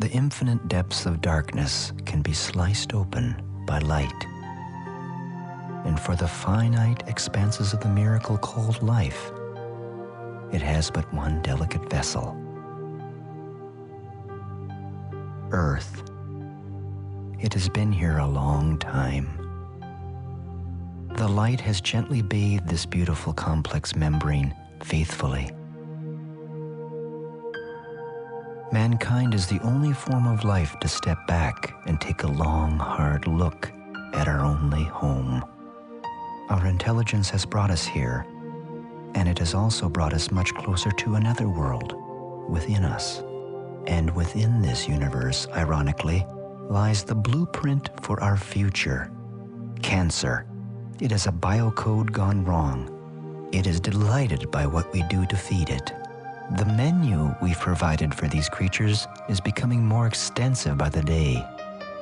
The infinite depths of darkness can be sliced open by light. And for the finite expanses of the miracle called life, it has but one delicate vessel: Earth. It has been here a long time. The light has gently bathed this beautiful complex membrane faithfully. Mankind is the only form of life to step back and take a long, hard look at our only home. Our intelligence has brought us here, and it has also brought us much closer to another world within us. And within this universe, ironically, lies the blueprint for our future: cancer. It is a biocode gone wrong. It is delighted by what we do to feed it. The menu we've provided for these creatures is becoming more extensive by the day,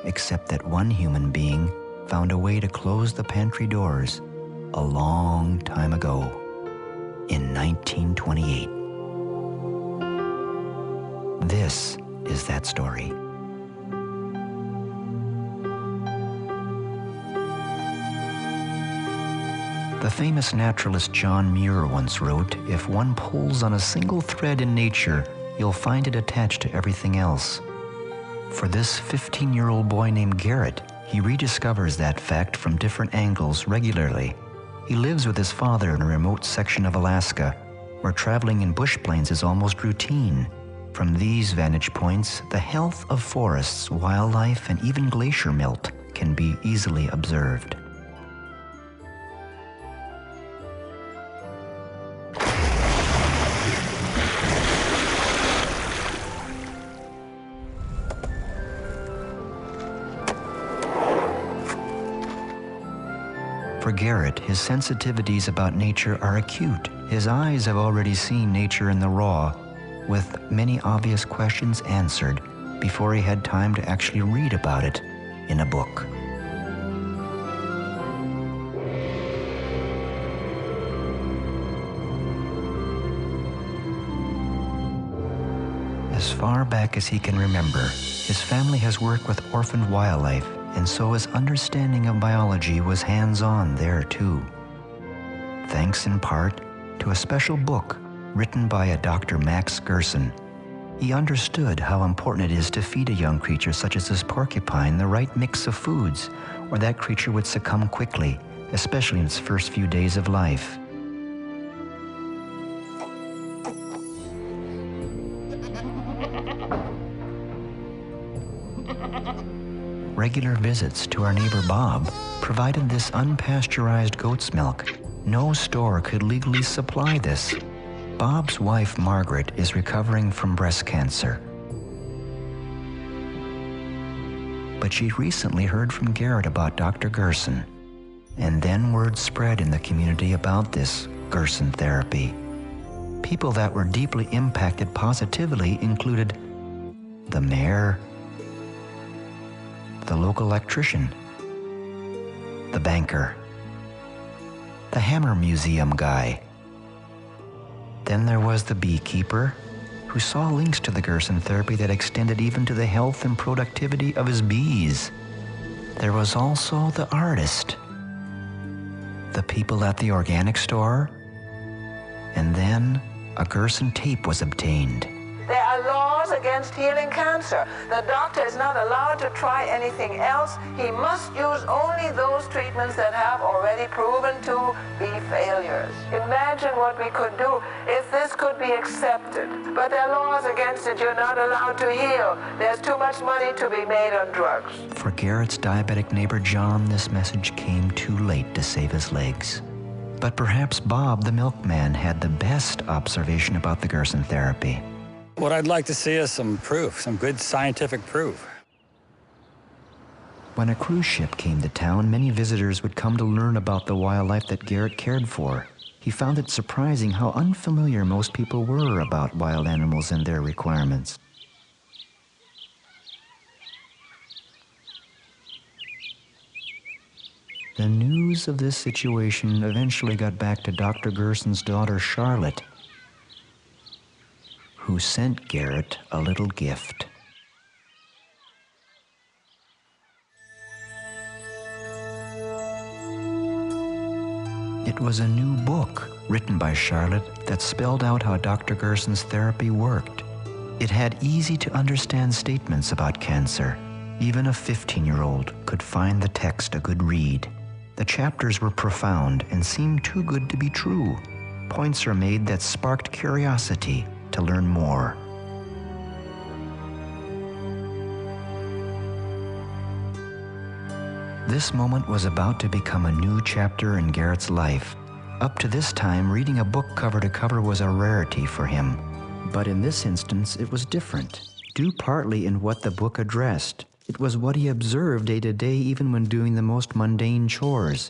except that one human being found a way to close the pantry doors a long time ago, in 1928. This is that story. The famous naturalist John Muir once wrote, "If one pulls on a single thread in nature, you'll find it attached to everything else." For this 15-year-old boy named Garrett, he rediscovers that fact from different angles regularly. He lives with his father in a remote section of Alaska, where traveling in bush planes is almost routine. From these vantage points, the health of forests, wildlife, and even glacier melt can be easily observed. For Garrett, his sensitivities about nature are acute. His eyes have already seen nature in the raw, with many obvious questions answered before he had time to actually read about it in a book. As far back as he can remember, his family has worked with orphaned wildlife, and so his understanding of biology was hands-on there too. Thanks in part to a special book written by a Dr. Max Gerson, he understood how important it is to feed a young creature such as this porcupine the right mix of foods, or that creature would succumb quickly, especially in its first few days of life. Regular visits to our neighbor Bob provided this unpasteurized goat's milk. No store could legally supply this. Bob's wife, Margaret, is recovering from breast cancer. But she recently heard from Garrett about Dr. Gerson, and then word spread in the community about this Gerson therapy. People that were deeply impacted positively included the mayor, the local electrician, the banker, the Hammer Museum guy. Then there was the beekeeper, who saw links to the Gerson therapy that extended even to the health and productivity of his bees. There was also the artist, the people at the organic store, and then a Gerson tape was obtained. There are laws against healing cancer. The doctor is not allowed to try anything else. He must use only those treatments that have already proven to be failures. Imagine what we could do if this could be accepted. But there are laws against it. You're not allowed to heal. There's too much money to be made on drugs. For Garrett's diabetic neighbor John, this message came too late to save his legs. But perhaps Bob, the milkman, had the best observation about the Gerson therapy. What I'd like to see is some proof, some good scientific proof. When a cruise ship came to town, many visitors would come to learn about the wildlife that Garrett cared for. He found it surprising how unfamiliar most people were about wild animals and their requirements. The news of this situation eventually got back to Dr. Gerson's daughter, Charlotte, who sent Garrett a little gift. It was a new book written by Charlotte that spelled out how Dr. Gerson's therapy worked. It had easy-to-understand statements about cancer. Even a 15-year-old could find the text a good read. The chapters were profound and seemed too good to be true. Points are made that sparked curiosity to learn more. This moment was about to become a new chapter in Garrett's life. Up to this time, reading a book cover to cover was a rarity for him. But in this instance, it was different, due partly in what the book addressed. It was what he observed day to day, even when doing the most mundane chores.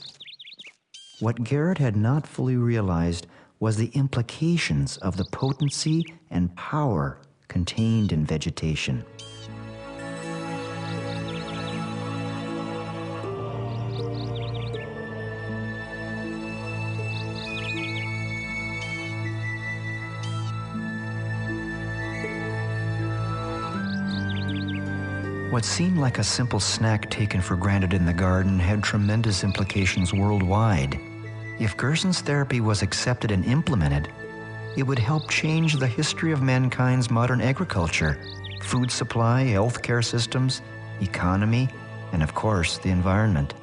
What Garrett had not fully realized was the implications of the potency and power contained in vegetation. What seemed like a simple snack taken for granted in the garden had tremendous implications worldwide. If Gerson's therapy was accepted and implemented, it would help change the history of mankind's modern agriculture, food supply, healthcare systems, economy, and of course, the environment.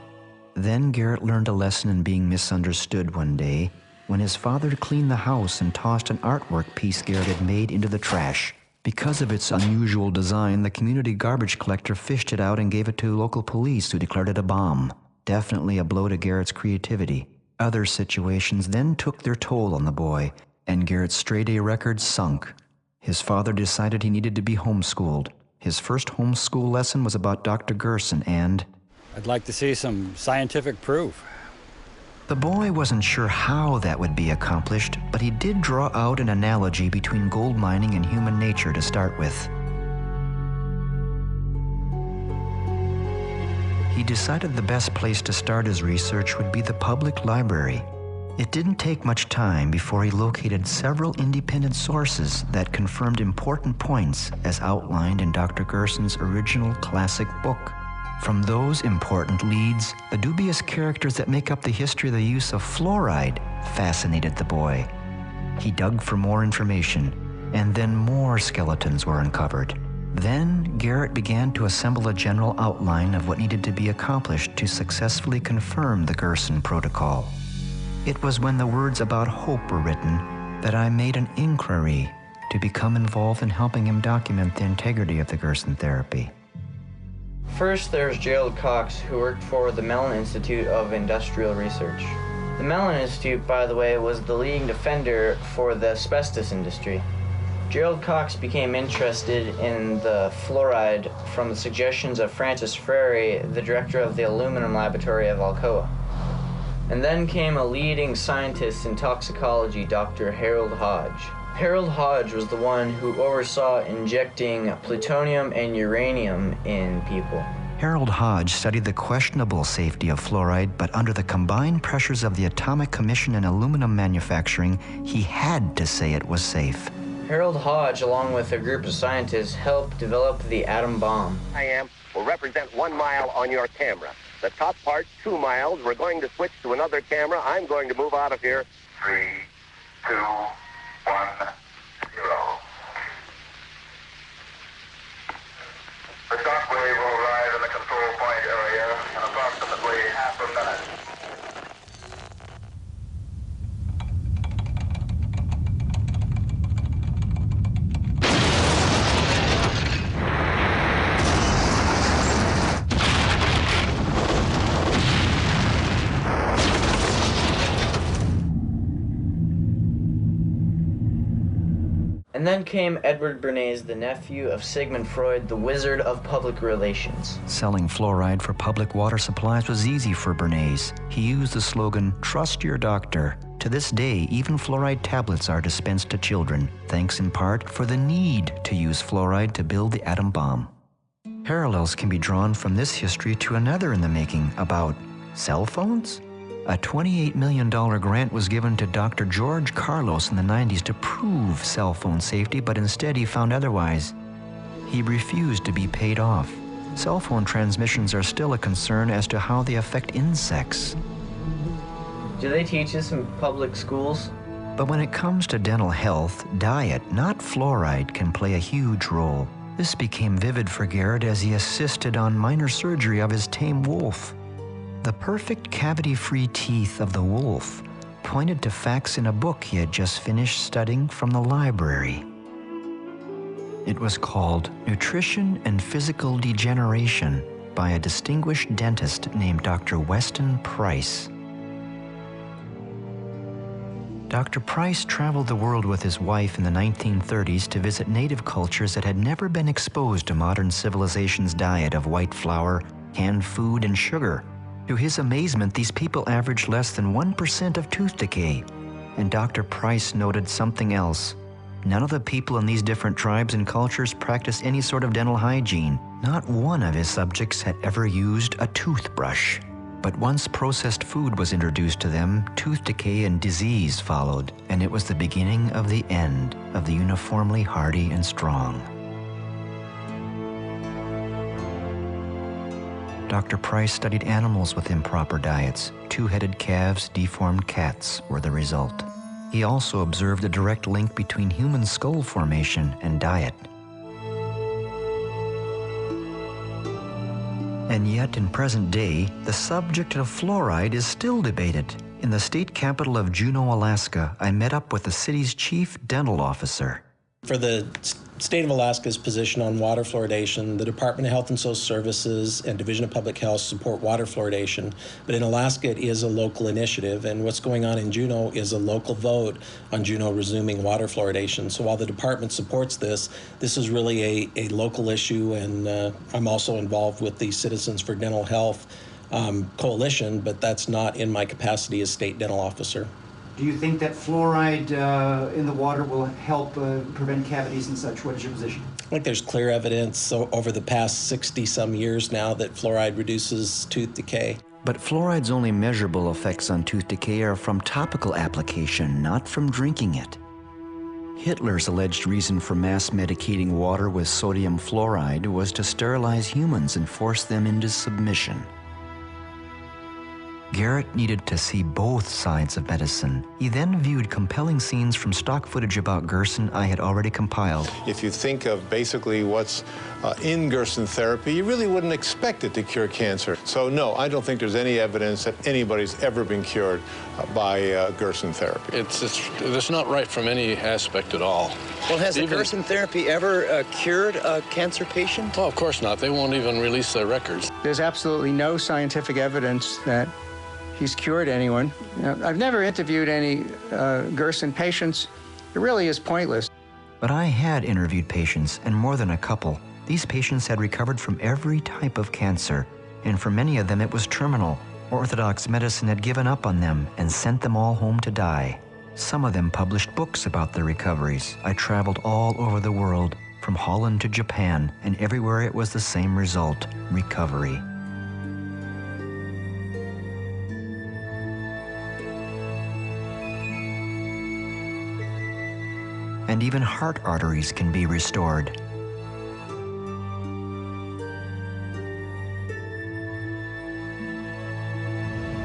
Then Garrett learned a lesson in being misunderstood one day when his father cleaned the house and tossed an artwork piece Garrett had made into the trash. Because of its unusual design, the community garbage collector fished it out and gave it to local police, who declared it a bomb. Definitely a blow to Garrett's creativity. Other situations then took their toll on the boy, and Garrett's straight-A record sunk. His father decided he needed to be homeschooled. His first homeschool lesson was about Dr. Gerson and... I'd like to see some scientific proof. The boy wasn't sure how that would be accomplished, but he did draw out an analogy between gold mining and human nature to start with. He decided the best place to start his research would be the public library. It didn't take much time before he located several independent sources that confirmed important points as outlined in Dr. Gerson's original classic book. From those important leads, the dubious characters that make up the history of the use of fluoride fascinated the boy. He dug for more information, and then more skeletons were uncovered. Then Garrett began to assemble a general outline of what needed to be accomplished to successfully confirm the Gerson protocol. It was when the words about hope were written that I made an inquiry to become involved in helping him document the integrity of the Gerson therapy. First, there's Gerald Cox, who worked for the Mellon Institute of Industrial Research. The Mellon Institute, by the way, was the leading defender for the asbestos industry. Gerald Cox became interested in the fluoride from the suggestions of Francis Frary, the director of the aluminum laboratory of Alcoa. And then came a leading scientist in toxicology, Dr. Harold Hodge. Harold Hodge was the one who oversaw injecting plutonium and uranium in people. Harold Hodge studied the questionable safety of fluoride, but under the combined pressures of the Atomic Commission and aluminum manufacturing, he had to say it was safe. Harold Hodge, along with a group of scientists, helped develop the atom bomb. Will represent 1 mile on your camera. The top part, 2 miles. We're going to switch to another camera. I'm going to move out of here. 3, 2, 1, 0. The shock wave will arrive in the control point area in approximately half a minute. And then came Edward Bernays, the nephew of Sigmund Freud, the wizard of public relations. Selling fluoride for public water supplies was easy for Bernays. He used the slogan, "Trust your doctor." To this day, even fluoride tablets are dispensed to children, thanks in part for the need to use fluoride to build the atom bomb. Parallels can be drawn from this history to another in the making about cell phones. A $28 million grant was given to Dr. George Carlos in the 90s to prove cell phone safety, but instead he found otherwise. He refused to be paid off. Cell phone transmissions are still a concern as to how they affect insects. Do they teach this in public schools? But when it comes to dental health, diet, not fluoride, can play a huge role. This became vivid for Garrett as he assisted on minor surgery of his tame wolf. The perfect cavity-free teeth of the wolf pointed to facts in a book he had just finished studying from the library. It was called Nutrition and Physical Degeneration by a distinguished dentist named Dr. Weston Price. Dr. Price traveled the world with his wife in the 1930s to visit native cultures that had never been exposed to modern civilization's diet of white flour, canned food, and sugar. To his amazement, these people averaged less than 1% of tooth decay. And Dr. Price noted something else. None of the people in these different tribes and cultures practiced any sort of dental hygiene. Not one of his subjects had ever used a toothbrush. But once processed food was introduced to them, tooth decay and disease followed, and it was the beginning of the end of the uniformly hardy and strong. Dr. Price studied animals with improper diets. Two-headed calves, deformed cats were the result. He also observed a direct link between human skull formation and diet. And yet, in present day, the subject of fluoride is still debated. In the state capital of Juneau, Alaska, I met up with the city's chief dental officer. For the state of Alaska's position on water fluoridation, the Department of Health and Social Services and Division of Public Health support water fluoridation, but in Alaska it is a local initiative, and what's going on in Juneau is a local vote on Juneau resuming water fluoridation. So while the department supports this, this is really a local issue, and I'm also involved with the Citizens for Dental Health coalition, but that's not in my capacity as state dental officer. Do you think that fluoride in the water will help prevent cavities and such? What is your position? I think there's clear evidence over the past 60-some years now that fluoride reduces tooth decay. But fluoride's only measurable effects on tooth decay are from topical application, not from drinking it. Hitler's alleged reason for mass medicating water with sodium fluoride was to sterilize humans and force them into submission. Garrett needed to see both sides of medicine. He then viewed compelling scenes from stock footage about Gerson I had already compiled. If you think of basically what's in Gerson therapy, you really wouldn't expect it to cure cancer. So no, I don't think there's any evidence that anybody's ever been cured by Gerson therapy. It's not right from any aspect at all. Well, has the Gerson therapy ever cured a cancer patient? Oh, of course not. They won't even release their records. There's absolutely no scientific evidence that he's cured anyone. I've never interviewed any Gerson patients. It really is pointless. But I had interviewed patients, and more than a couple. These patients had recovered from every type of cancer, and for many of them it was terminal. Orthodox medicine had given up on them and sent them all home to die. Some of them published books about their recoveries. I traveled all over the world, from Holland to Japan, and everywhere it was the same result: recovery. And even heart arteries can be restored.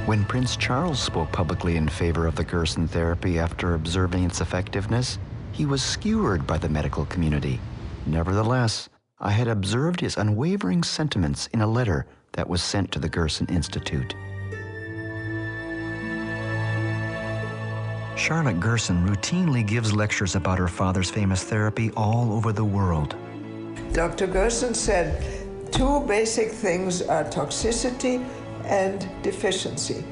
When Prince Charles spoke publicly in favor of the Gerson therapy after observing its effectiveness, he was skewered by the medical community. Nevertheless, I had observed his unwavering sentiments in a letter that was sent to the Gerson Institute. Charlotte Gerson routinely gives lectures about her father's famous therapy all over the world. Dr. Gerson said 2 basic things are toxicity and deficiency.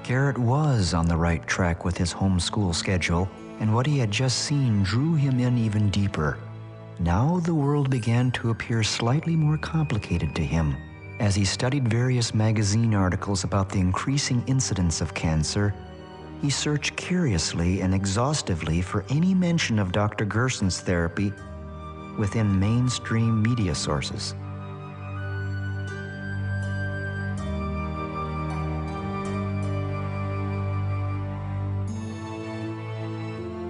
Garrett was on the right track with his homeschool schedule, and what he had just seen drew him in even deeper. Now the world began to appear slightly more complicated to him. As he studied various magazine articles about the increasing incidence of cancer, he searched curiously and exhaustively for any mention of Dr. Gerson's therapy within mainstream media sources.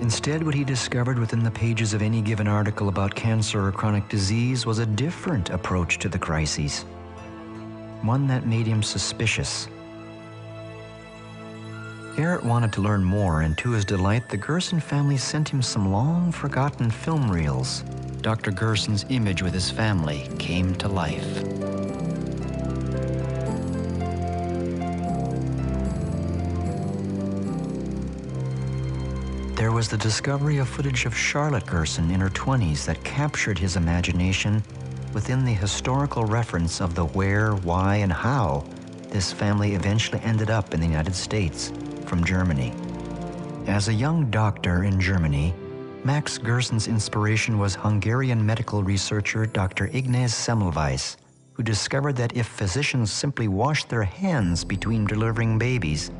Instead, what he discovered within the pages of any given article about cancer or chronic disease was a different approach to the crises, one that made him suspicious. Garrett wanted to learn more, and to his delight, the Gerson family sent him some long-forgotten film reels. Dr. Gerson's image with his family came to life. There was the discovery of footage of Charlotte Gerson in her 20s that captured his imagination within the historical reference of the where, why, and how this family eventually ended up in the United States from Germany. As a young doctor in Germany, Max Gerson's inspiration was Hungarian medical researcher Dr. Ignaz Semmelweis, who discovered that if physicians simply washed their hands between delivering babies,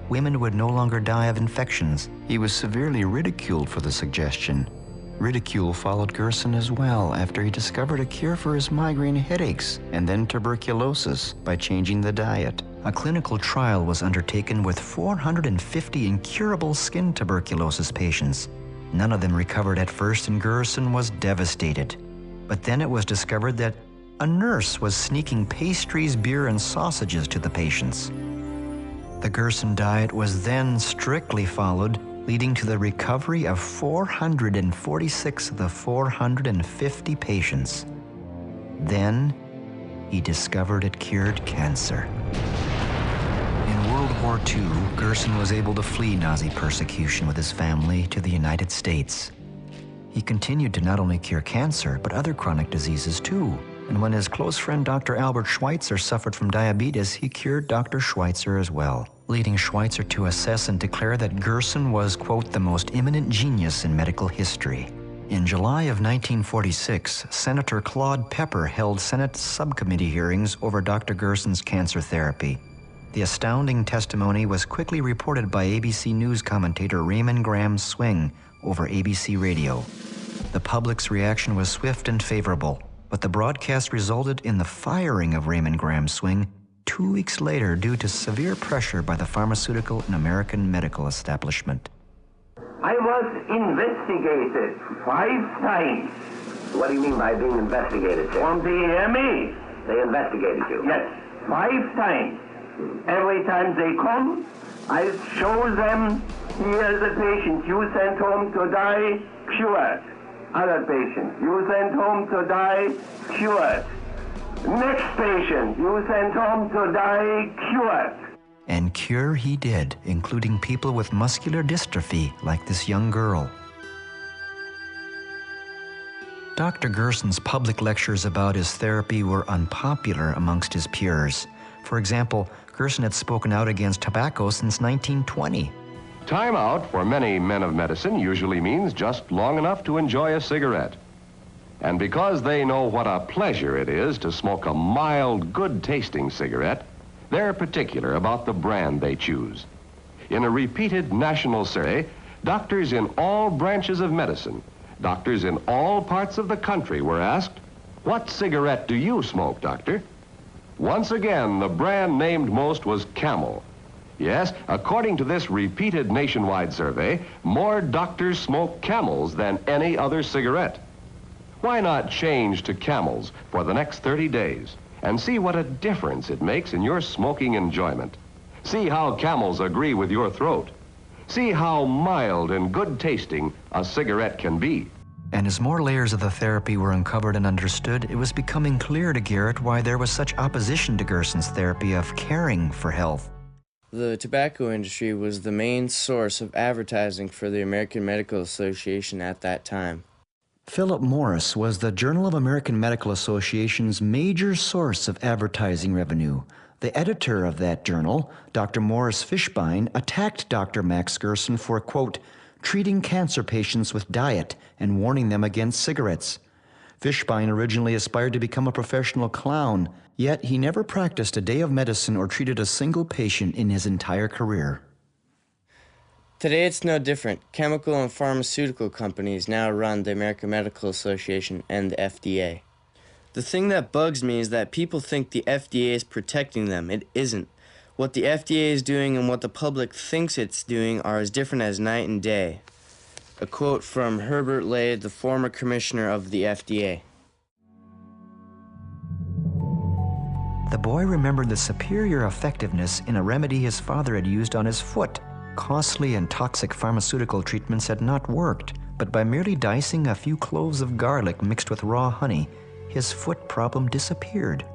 women would no longer die of infections. He was severely ridiculed for the suggestion. Ridicule followed Gerson as well after he discovered a cure for his migraine headaches and then tuberculosis by changing the diet. A clinical trial was undertaken with 450 incurable skin tuberculosis patients. None of them recovered at first, and Gerson was devastated. But then it was discovered that a nurse was sneaking pastries, beer, and sausages to the patients. The Gerson diet was then strictly followed, leading to the recovery of 446 of the 450 patients. Then, he discovered it cured cancer. In World War II, Gerson was able to flee Nazi persecution with his family to the United States. He continued to not only cure cancer, but other chronic diseases too. And when his close friend Dr. Albert Schweitzer suffered from diabetes, he cured Dr. Schweitzer as well, leading Schweitzer to assess and declare that Gerson was, quote, the most eminent genius in medical history. In July of 1946, Senator Claude Pepper held Senate subcommittee hearings over Dr. Gerson's cancer therapy. The astounding testimony was quickly reported by ABC News commentator Raymond Graham Swing over ABC Radio. The public's reaction was swift and favorable, but the broadcast resulted in the firing of Raymond Graham Swing 2 weeks later due to severe pressure by the pharmaceutical and American medical establishment. I was investigated 5 times. What do you mean by being investigated, sir? From the EME. They investigated you? Yes, 5 times. Every time they come, I show them, here's a patient you sent home to die, cured. Other patient, you sent home to die, cured. Next patient, you sent home to die, cured. And cure he did, including people with muscular dystrophy like this young girl. Dr. Gerson's public lectures about his therapy were unpopular amongst his peers. For example, Gerson had spoken out against tobacco since 1920. Time out for many men of medicine usually means just long enough to enjoy a cigarette. And because they know what a pleasure it is to smoke a mild, good-tasting cigarette, they're particular about the brand they choose. In a repeated national survey, doctors in all branches of medicine, doctors in all parts of the country were asked, "What cigarette do you smoke, doctor?" Once again, the brand named most was Camel. Yes, according to this repeated nationwide survey, more doctors smoke Camels than any other cigarette. Why not change to Camels for the next 30 days and see what a difference it makes in your smoking enjoyment? See how Camels agree with your throat. See how mild and good tasting a cigarette can be. And as more layers of the therapy were uncovered and understood, it was becoming clear to Garrett why there was such opposition to Gerson's therapy of caring for health. The tobacco industry was the main source of advertising for the American Medical Association at that time. Philip Morris was the Journal of American Medical Association's major source of advertising revenue. The editor of that journal, Dr. Morris Fishbein, attacked Dr. Max Gerson for, quote, treating cancer patients with diet and warning them against cigarettes. Fishbein originally aspired to become a professional clown, yet he never practiced a day of medicine or treated a single patient in his entire career. Today it's no different. Chemical and pharmaceutical companies now run the American Medical Association and the FDA. The thing that bugs me is that people think the FDA is protecting them. It isn't. What the FDA is doing and what the public thinks it's doing are as different as night and day. A quote from Herbert Lay, the former commissioner of the FDA. The boy remembered the superior effectiveness in a remedy his father had used on his foot, costly and toxic pharmaceutical treatments had not worked, but by merely dicing a few cloves of garlic mixed with raw honey, his foot problem disappeared.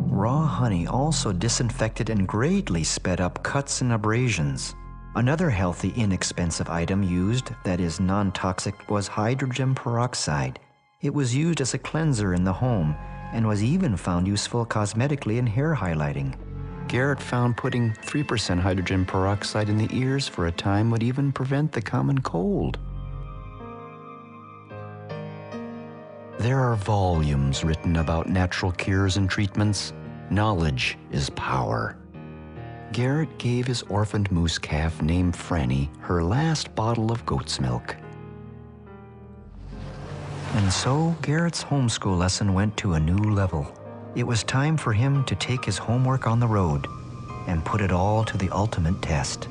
Raw honey also disinfected and greatly sped up cuts and abrasions. Another healthy, inexpensive item used that is non-toxic was hydrogen peroxide. It was used as a cleanser in the home and was even found useful cosmetically in hair highlighting. Garrett found putting 3% hydrogen peroxide in the ears for a time would even prevent the common cold. There are volumes written about natural cures and treatments. Knowledge is power. Garrett gave his orphaned moose calf named Franny her last bottle of goat's milk. And so Garrett's homeschool lesson went to a new level. It was time for him to take his homework on the road and put it all to the ultimate test.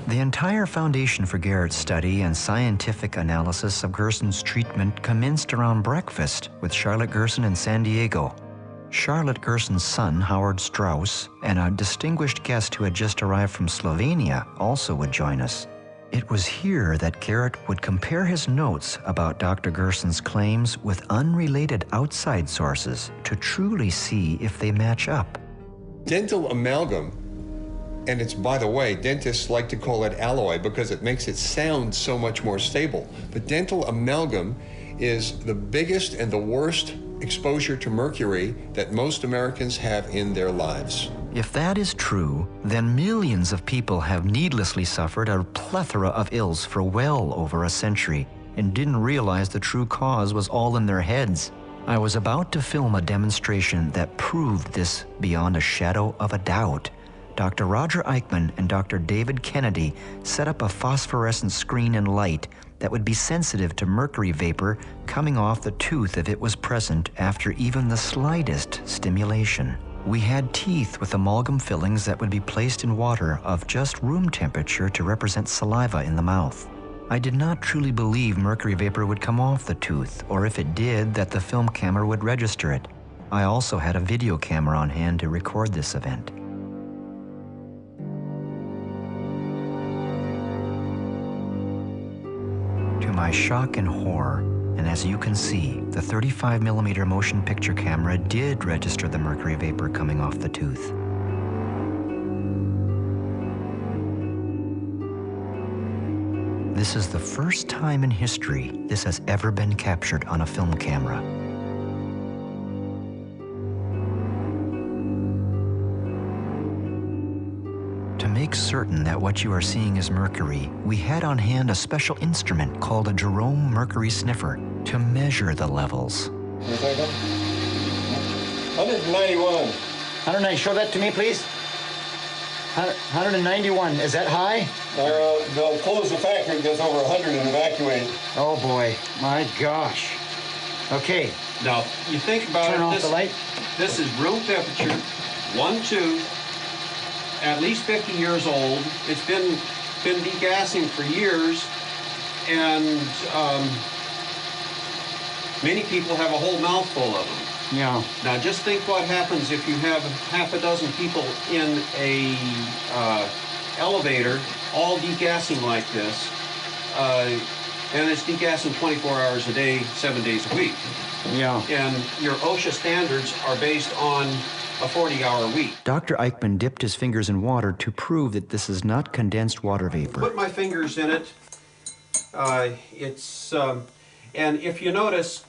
The entire foundation for Garrett's study and scientific analysis of Gerson's treatment commenced around breakfast with Charlotte Gerson in San Diego. Charlotte Gerson's son, Howard Strauss, and a distinguished guest who had just arrived from Slovenia also would join us. It was here that Garrett would compare his notes about Dr. Gerson's claims with unrelated outside sources to truly see if they match up. Dental amalgam, and it's, by the way, dentists like to call it alloy because it makes it sound so much more stable. But dental amalgam is the biggest and the worst exposure to mercury that most Americans have in their lives. If that is true, then millions of people have needlessly suffered a plethora of ills for well over a century and didn't realize the true cause was all in their heads. I was about to film a demonstration that proved this beyond a shadow of a doubt. Dr. Roger Eichmann and Dr. David Kennedy set up a phosphorescent screen and light that would be sensitive to mercury vapor coming off the tooth if it was present after even the slightest stimulation. We had teeth with amalgam fillings that would be placed in water of just room temperature to represent saliva in the mouth. I did not truly believe mercury vapor would come off the tooth, or if it did, that the film camera would register it. I also had a video camera on hand to record this event. To my shock and horror, and as you can see, the 35mm motion picture camera did register the mercury vapor coming off the tooth. This is the first time in history this has ever been captured on a film camera. To make certain that what you are seeing is mercury, we had on hand a special instrument called a Jerome mercury sniffer to measure the levels. 191. 190, show that to me, please. 191, is that high? They'll close the factory if it goes over 100 and evacuate. Oh boy, my gosh. Okay. Now, you think about Turn off the light. This is room temperature, one tooth, at least 50 years old. It's been degassing for years, and many people have a whole mouthful of them. Yeah. Now just think what happens if you have half a dozen people in a elevator, all degassing like this, and it's degassing 24 hours a day, 7 days a week. Yeah. And your OSHA standards are based on a 40-hour week. Dr. Eichmann dipped his fingers in water to prove that this is not condensed water vapor. Put my fingers in it. And if you notice,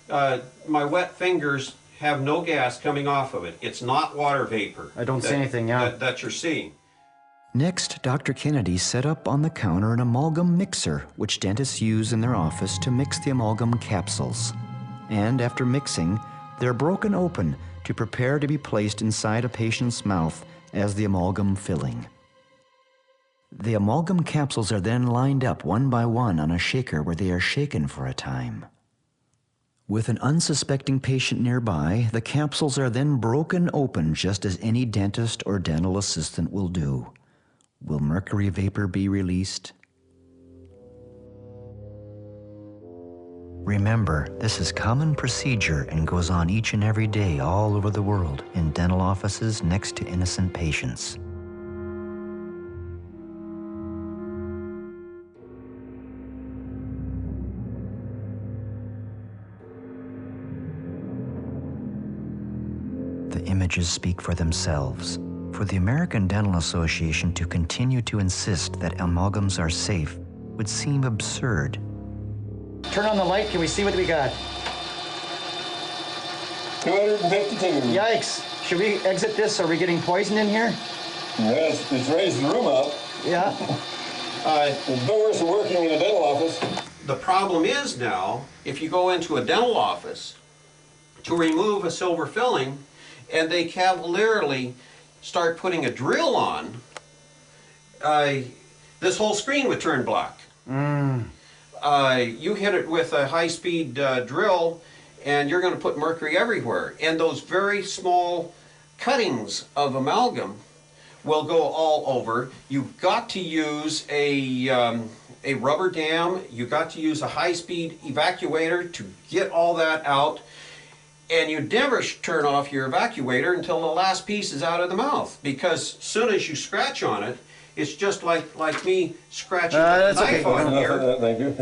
my wet fingers have no gas coming off of it. It's not water vapor. I don't see anything, yeah. That you're seeing. Next, Dr. Kennedy set up on the counter an amalgam mixer, which dentists use in their office to mix the amalgam capsules. And after mixing, they're broken open to prepare to be placed inside a patient's mouth as the amalgam filling. The amalgam capsules are then lined up one by one on a shaker where they are shaken for a time. With an unsuspecting patient nearby, the capsules are then broken open just as any dentist or dental assistant will do. Will mercury vapor be released? Remember, this is common procedure and goes on each and every day all over the world in dental offices next to innocent patients. The images speak for themselves. For the American Dental Association to continue to insist that amalgams are safe would seem absurd. Turn on the light. Can we see what we got? 252. Yikes. Should we exit this? Are we getting poisoned in here? Yes, it's raised the room up. Yeah. It's no worse than working in a dental office. The problem is now, if you go into a dental office to remove a silver filling, and they cavalierly start putting a drill on, this whole screen would turn black. You hit it with a high-speed drill, and you're going to put mercury everywhere. And those very small cuttings of amalgam will go all over. You've got to use a rubber dam. You've got to use a high-speed evacuator to get all that out. And you never turn off your evacuator until the last piece is out of the mouth, because as soon as you scratch on it, it's just like me scratching a knife on here. Thank you.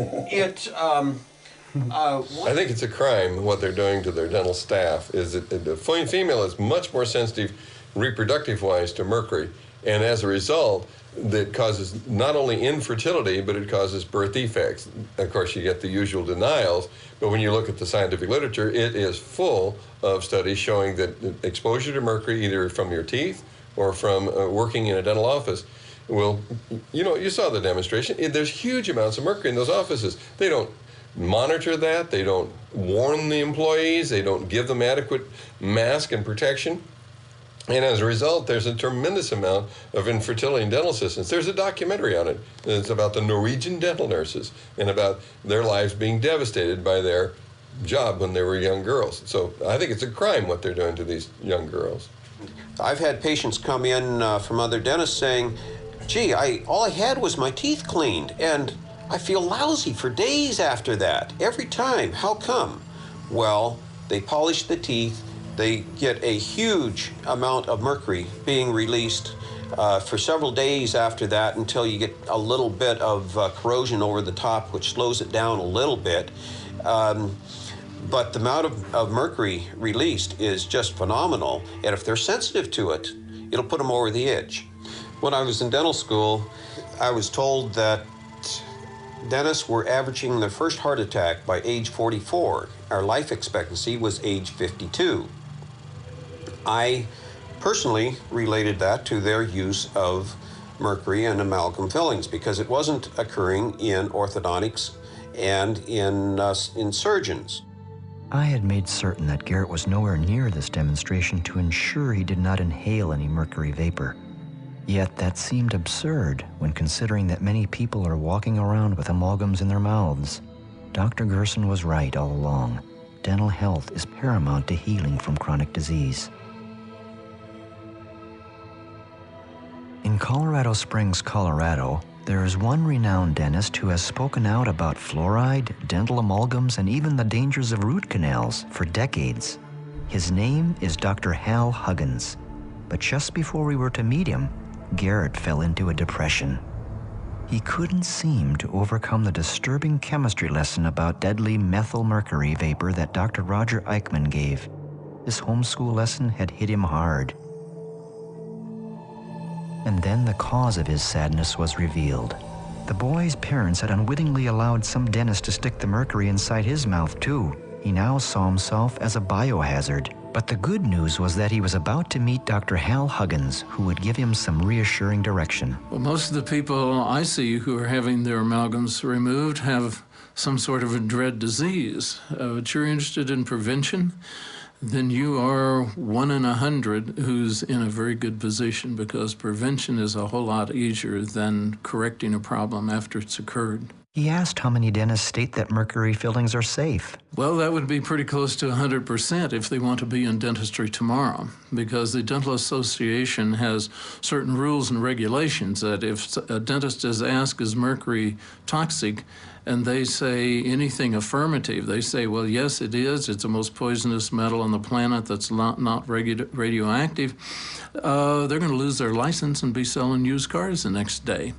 I think it's a crime what they're doing to their dental staff. Is that the female is much more sensitive reproductive-wise to mercury, and as a result, that causes not only infertility, but it causes birth defects. Of course, you get the usual denials, but when you look at the scientific literature, it is full of studies showing that exposure to mercury, either from your teeth or from working in a dental office, will, you saw the demonstration. There's huge amounts of mercury in those offices. They don't monitor that. They don't warn the employees. They don't give them adequate mask and protection. And as a result, there's a tremendous amount of infertility in dental assistants. There's a documentary on it. It's about the Norwegian dental nurses and about their lives being devastated by their job when they were young girls. So I think it's a crime what they're doing to these young girls. I've had patients come in from other dentists saying, gee, all I had was my teeth cleaned, and I feel lousy for days after that, every time. How come? Well, they polish the teeth. They get a huge amount of mercury being released for several days after that, until you get a little bit of corrosion over the top, which slows it down a little bit. But the amount of mercury released is just phenomenal. And if they're sensitive to it, it'll put them over the edge. When I was in dental school, I was told that dentists were averaging their first heart attack by age 44. Our life expectancy was age 52. I personally related that to their use of mercury and amalgam fillings, because it wasn't occurring in orthodontics and in surgeons. I had made certain that Garrett was nowhere near this demonstration to ensure he did not inhale any mercury vapor. Yet that seemed absurd when considering that many people are walking around with amalgams in their mouths. Dr. Gerson was right all along. Dental health is paramount to healing from chronic disease. In Colorado Springs, Colorado, there is one renowned dentist who has spoken out about fluoride, dental amalgams, and even the dangers of root canals for decades. His name is Dr. Hal Huggins. But just before we were to meet him, Garrett fell into a depression. He couldn't seem to overcome the disturbing chemistry lesson about deadly methyl mercury vapor that Dr. Roger Eichmann gave. This homeschool lesson had hit him hard. And then the cause of his sadness was revealed. The boy's parents had unwittingly allowed some dentist to stick the mercury inside his mouth too. He now saw himself as a biohazard. But the good news was that he was about to meet Dr. Hal Huggins, who would give him some reassuring direction. Well, most of the people I see who are having their amalgams removed have some sort of a dread disease. But you're interested in prevention, then you are 1 in 100 who's in a very good position, because prevention is a whole lot easier than correcting a problem after it's occurred. He asked how many dentists state that mercury fillings are safe. Well, that would be pretty close to 100% if they want to be in dentistry tomorrow, because the Dental Association has certain rules and regulations that if a dentist is asked, is mercury toxic, and they say anything affirmative. They say, well, yes, it is. It's the most poisonous metal on the planet that's not radioactive. They're going to lose their license and be selling used cars the next day.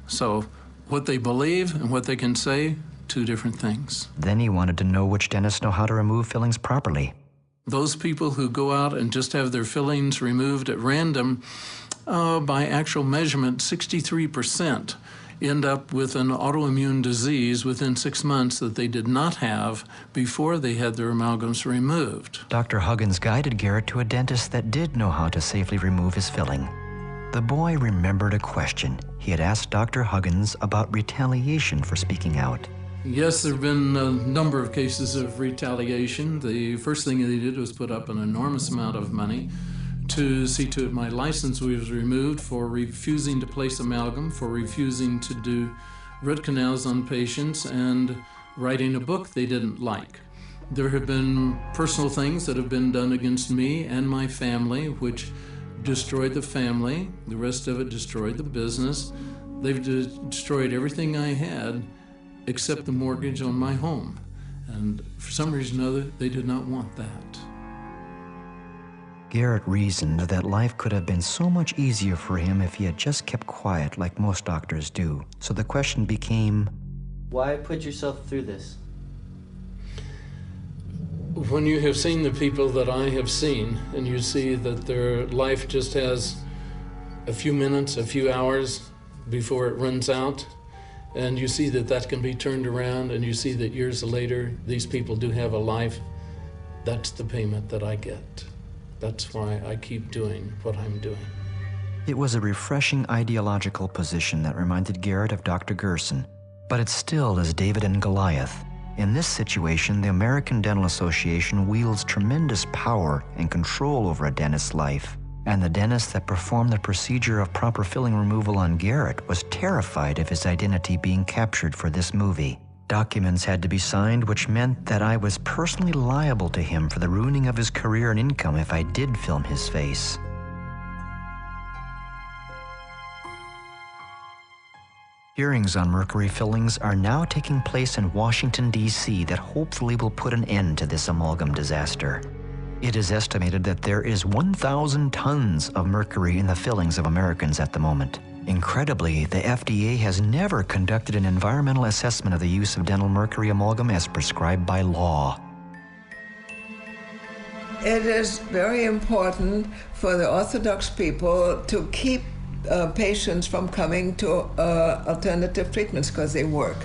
So what they believe and what they can say, two different things. Then he wanted to know which dentists know how to remove fillings properly. Those people who go out and just have their fillings removed at random, by actual measurement, 63% end up with an autoimmune disease within 6 months that they did not have before they had their amalgams removed. Dr. Huggins guided Garrett to a dentist that did know how to safely remove his filling. The boy remembered a question he had asked Dr. Huggins about retaliation for speaking out. Yes, there have been a number of cases of retaliation. The first thing they did was put up an enormous amount of money to see to it my license was removed for refusing to place amalgam, for refusing to do root canals on patients, and writing a book they didn't like. There have been personal things that have been done against me and my family, which destroyed the family. The rest of it destroyed the business. They've destroyed everything I had except the mortgage on my home. And for some reason or other, they did not want that. Garrett reasoned that life could have been so much easier for him if he had just kept quiet like most doctors do. So the question became, why put yourself through this? When you have seen the people that I have seen, and you see that their life just has a few minutes, a few hours before it runs out, and you see that that can be turned around, and you see that years later these people do have a life, that's the payment that I get. That's why I keep doing what I'm doing. It was a refreshing ideological position that reminded Garrett of Dr. Gerson, but it's still as David and Goliath. In this situation, the American Dental Association wields tremendous power and control over a dentist's life. And the dentist that performed the procedure of proper filling removal on Garrett was terrified of his identity being captured for this movie. Documents had to be signed, which meant that I was personally liable to him for the ruining of his career and income if I did film his face. Hearings on mercury fillings are now taking place in Washington, D.C. that hopefully will put an end to this amalgam disaster. It is estimated that there is 1,000 tons of mercury in the fillings of Americans at the moment. Incredibly, the FDA has never conducted an environmental assessment of the use of dental mercury amalgam as prescribed by law. It is very important for the Orthodox people to keep patients from coming to alternative treatments because they work.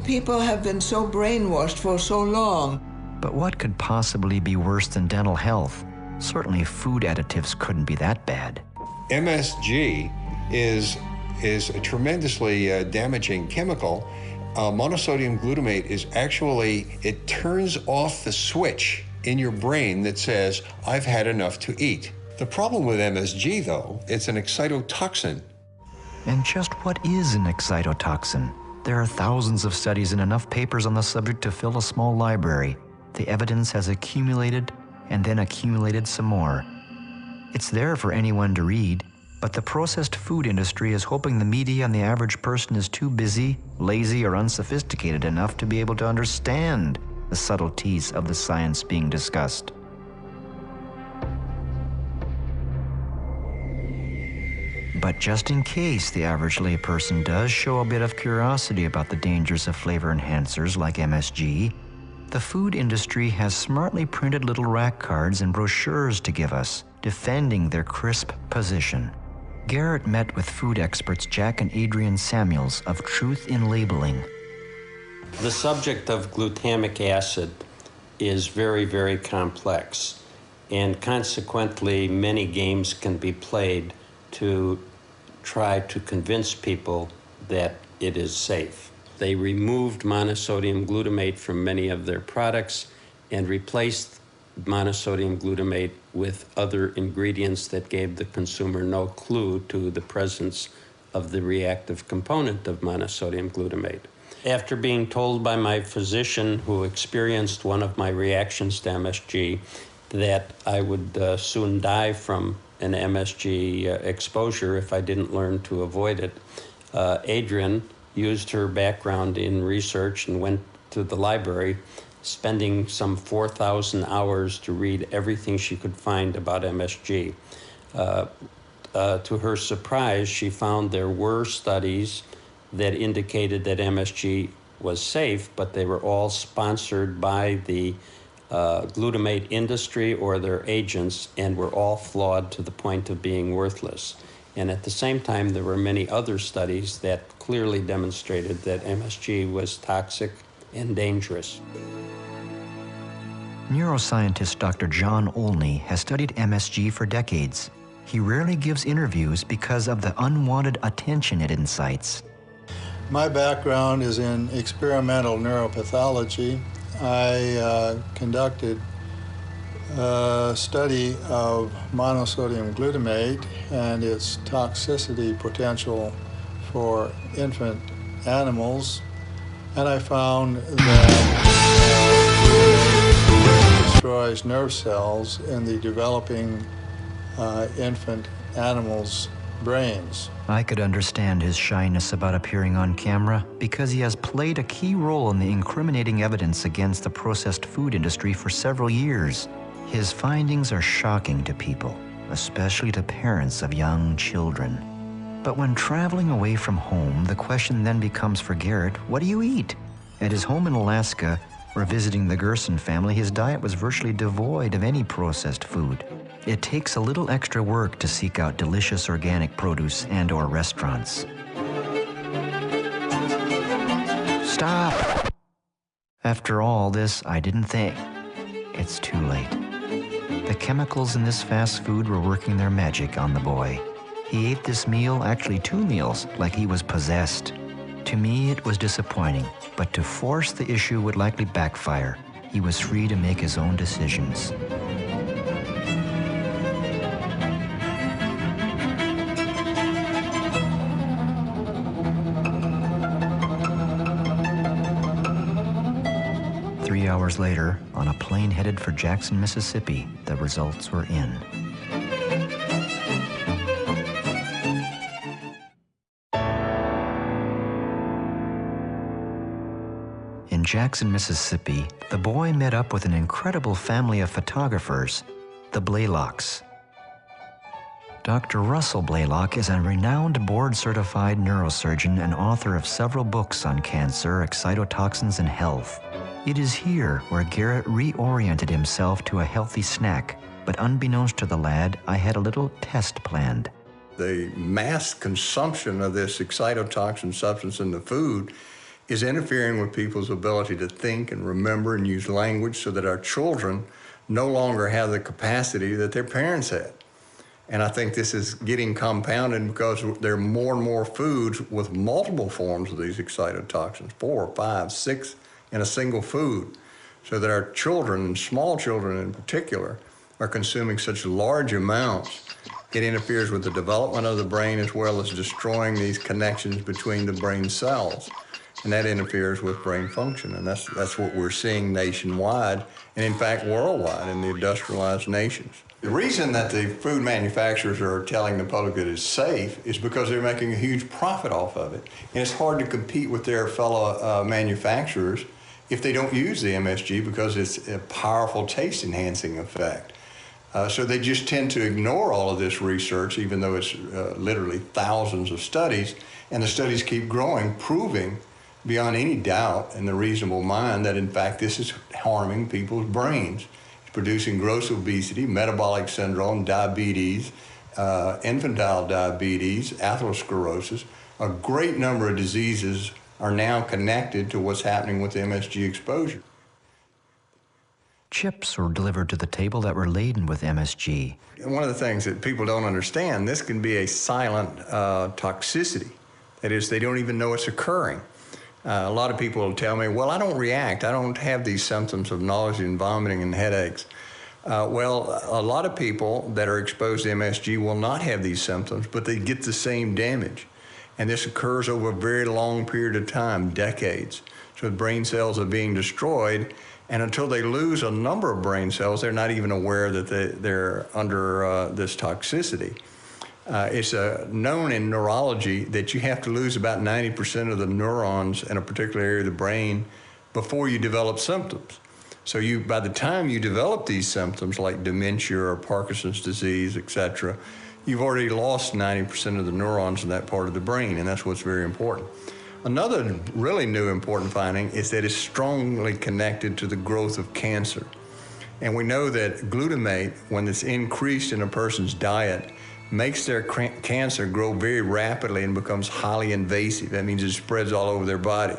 People have been so brainwashed for so long. But what could possibly be worse than dental health? Certainly food additives couldn't be that bad. MSG is a tremendously damaging chemical. Monosodium glutamate is actually, it turns off the switch in your brain that says, I've had enough to eat. The problem with MSG, though, it's an excitotoxin. And just what is an excitotoxin? There are thousands of studies and enough papers on the subject to fill a small library. The evidence has accumulated and then accumulated some more. It's there for anyone to read, but the processed food industry is hoping the media and the average person is too busy, lazy, or unsophisticated enough to be able to understand the subtleties of the science being discussed. But just in case the average layperson does show a bit of curiosity about the dangers of flavor enhancers like MSG, the food industry has smartly printed little rack cards and brochures to give us, defending their crisp position. Garrett met with food experts Jack and Adrian Samuels of Truth in Labeling. The subject of glutamic acid is very, very complex, and consequently many games can be played to try to convince people that it is safe. They removed monosodium glutamate from many of their products and replaced monosodium glutamate with other ingredients that gave the consumer no clue to the presence of the reactive component of monosodium glutamate. After being told by my physician, who experienced one of my reactions to MSG, that I would soon die from an MSG exposure if I didn't learn to avoid it, Adrian used her background in research and went to the library, spending some 4,000 hours to read everything she could find about MSG. To her surprise, she found there were studies that indicated that MSG was safe, but they were all sponsored by the glutamate industry or their agents, and were all flawed to the point of being worthless. And at the same time, there were many other studies that clearly demonstrated that MSG was toxic and dangerous. Neuroscientist Dr. John Olney has studied MSG for decades. He rarely gives interviews because of the unwanted attention it incites. My background is in experimental neuropathology. I conducted a study of monosodium glutamate and its toxicity potential for infant animals, and I found that glutamate destroys nerve cells in the developing infant animals' brains. I could understand his shyness about appearing on camera because he has played a key role in the incriminating evidence against the processed food industry for several years. His findings are shocking to people, especially to parents of young children. But when traveling away from home, the question then becomes for Garrett, what do you eat? At his home in Alaska, or visiting the Gerson family, his diet was virtually devoid of any processed food. It takes a little extra work to seek out delicious organic produce and/or restaurants. Stop! After all this, I didn't think. It's too late. The chemicals in this fast food were working their magic on the boy. He ate this meal, actually 2 meals, like he was possessed. To me, it was disappointing, but to force the issue would likely backfire. He was free to make his own decisions. Three hours later, on a plane headed for Jackson, Mississippi, the results were in. In Jackson, Mississippi, the boy met up with an incredible family of photographers, the Blaylocks. Dr. Russell Blaylock is a renowned board-certified neurosurgeon and author of several books on cancer, excitotoxins, and health. It is here where Garrett reoriented himself to a healthy snack, but unbeknownst to the lad, I had a little test planned. The mass consumption of this excitotoxin substance in the food is interfering with people's ability to think and remember and use language, so that our children no longer have the capacity that their parents had. And I think this is getting compounded because there are more and more foods with multiple forms of these excitotoxins, 4, 5, 6 in a single food, so that our children, small children in particular, are consuming such large amounts. It interferes with the development of the brain as well as destroying these connections between the brain cells. And that interferes with brain function. And that's what we're seeing nationwide, and in fact worldwide in the industrialized nations. The reason that the food manufacturers are telling the public that it's safe is because they're making a huge profit off of it. And it's hard to compete with their fellow manufacturers if they don't use the MSG, because it's a powerful taste-enhancing effect. So they just tend to ignore all of this research, even though it's literally thousands of studies, and the studies keep growing, proving beyond any doubt in the reasonable mind that in fact this is harming people's brains. It's producing gross obesity, metabolic syndrome, diabetes, infantile diabetes, atherosclerosis. A great number of diseases are now connected to what's happening with MSG exposure. Chips were delivered to the table that were laden with MSG. And one of the things that people don't understand, this can be a silent toxicity. That is, they don't even know it's occurring. A lot of people will tell me, well, I don't react. I don't have these symptoms of nausea and vomiting and headaches. Well, a lot of people that are exposed to MSG will not have these symptoms, but they get the same damage. And this occurs over a very long period of time, decades. So the brain cells are being destroyed, and until they lose a number of brain cells, they're not even aware that they're under this toxicity. It's known in neurology that you have to lose about 90% of the neurons in a particular area of the brain before you develop symptoms. So by the time you develop these symptoms like dementia or Parkinson's disease, etc., you've already lost 90% of the neurons in that part of the brain, and that's what's very important. Another really new important finding is that it's strongly connected to the growth of cancer. And we know that glutamate, when it's increased in a person's diet, makes their cancer grow very rapidly and becomes highly invasive. That means it spreads all over their body.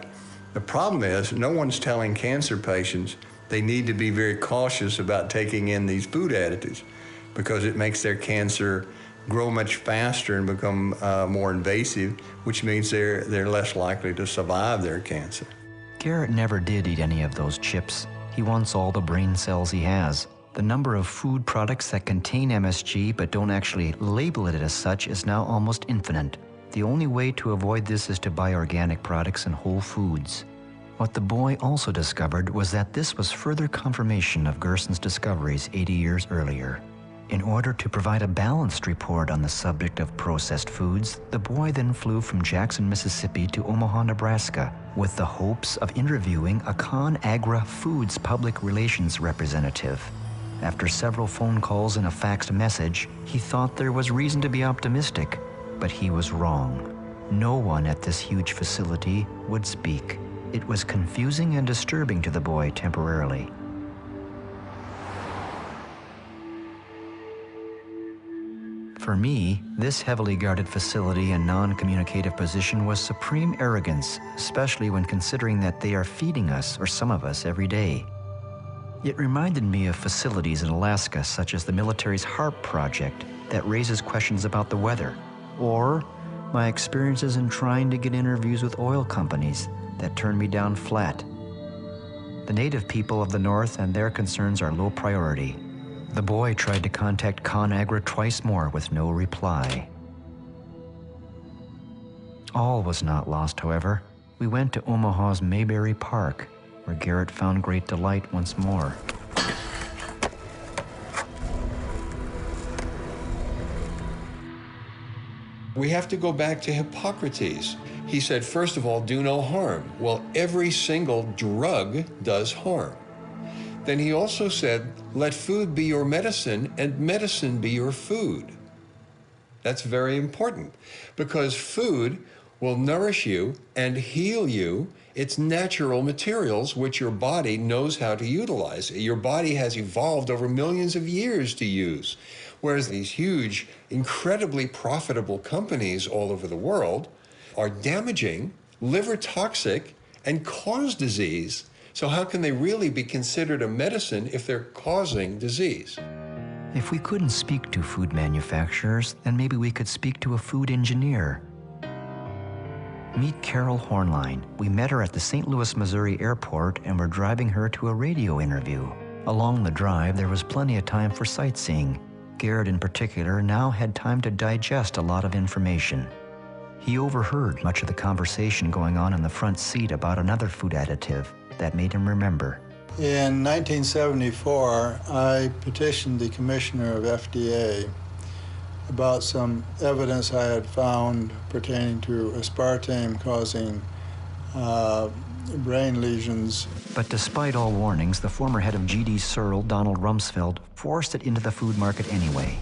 The problem is no one's telling cancer patients they need to be very cautious about taking in these food additives because it makes their cancer grow much faster and become more invasive, which means they're less likely to survive their cancer. Garrett never did eat any of those chips. He wants all the brain cells he has. The number of food products that contain MSG but don't actually label it as such is now almost infinite. The only way to avoid this is to buy organic products and whole foods. What the boy also discovered was that this was further confirmation of Gerson's discoveries 80 years earlier. In order to provide a balanced report on the subject of processed foods, the boy then flew from Jackson, Mississippi to Omaha, Nebraska, with the hopes of interviewing a ConAgra Foods public relations representative. After several phone calls and a faxed message, he thought there was reason to be optimistic, but he was wrong. No one at this huge facility would speak. It was confusing and disturbing to the boy temporarily. For me, this heavily guarded facility and non-communicative position was supreme arrogance, especially when considering that they are feeding us, or some of us, every day. It reminded me of facilities in Alaska, such as the military's HARP project, that raises questions about the weather, or my experiences in trying to get interviews with oil companies that turned me down flat. The native people of the North and their concerns are low priority. The boy tried to contact ConAgra twice more with no reply. All was not lost, however. We went to Omaha's Mayberry Park, where Garrett found great delight once more. We have to go back to Hippocrates. He said, first of all, do no harm. Well, every single drug does harm. Then he also said, let food be your medicine and medicine be your food. That's very important because food will nourish you and heal you. It's natural materials which your body knows how to utilize. Your body has evolved over millions of years to use. Whereas these huge, incredibly profitable companies all over the world are damaging, liver toxic, and cause disease. So how can they really be considered a medicine if they're causing disease? If we couldn't speak to food manufacturers, then maybe we could speak to a food engineer. Meet Carol Hornline. We met her at the St. Louis, Missouri airport and were driving her to a radio interview. Along the drive, there was plenty of time for sightseeing. Garrett in particular now had time to digest a lot of information. He overheard much of the conversation going on in the front seat about another food additive that made him remember. In 1974, I petitioned the commissioner of FDA about some evidence I had found pertaining to aspartame causing brain lesions. But despite all warnings, the former head of GD Searle, Donald Rumsfeld, forced it into the food market anyway.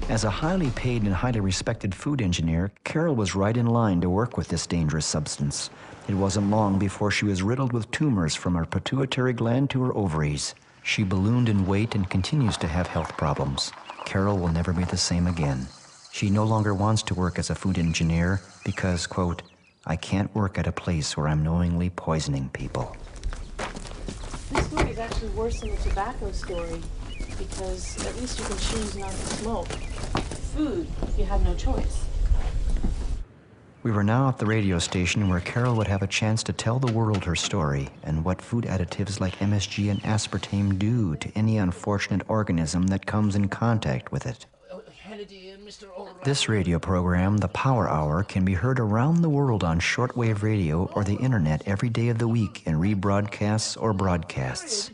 As a highly paid and highly respected food engineer, Carol was right in line to work with this dangerous substance. It wasn't long before she was riddled with tumors from her pituitary gland to her ovaries. She ballooned in weight and continues to have health problems. Carol will never be the same again. She no longer wants to work as a food engineer because, quote, I can't work at a place where I'm knowingly poisoning people. This story is actually worse than the tobacco story because at least you can choose not to smoke. Food, you have no choice. We were now at the radio station where Carol would have a chance to tell the world her story and what food additives like MSG and aspartame do to any unfortunate organism that comes in contact with it. This radio program, The Power Hour, can be heard around the world on shortwave radio or the internet every day of the week in rebroadcasts or broadcasts.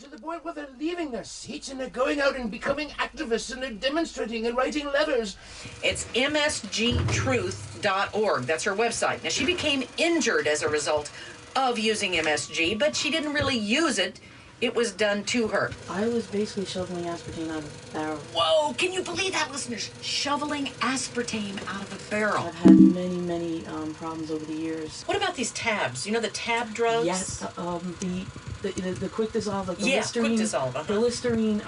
Well, they're leaving their seats and they're going out and becoming activists and they're demonstrating and writing letters. It's msgtruth.org. That's her website. Now, she became injured as a result of using MSG, but she didn't really use it. It was done to her. I was basically shoveling aspartame out of a barrel. Whoa, can you believe that, listeners? Shoveling aspartame out of a barrel. I've had many problems over the years. What about these tabs? You know the tab drugs? Yes, the quick dissolve, like the yeah, Listerine. quick dissolve. The Listerine,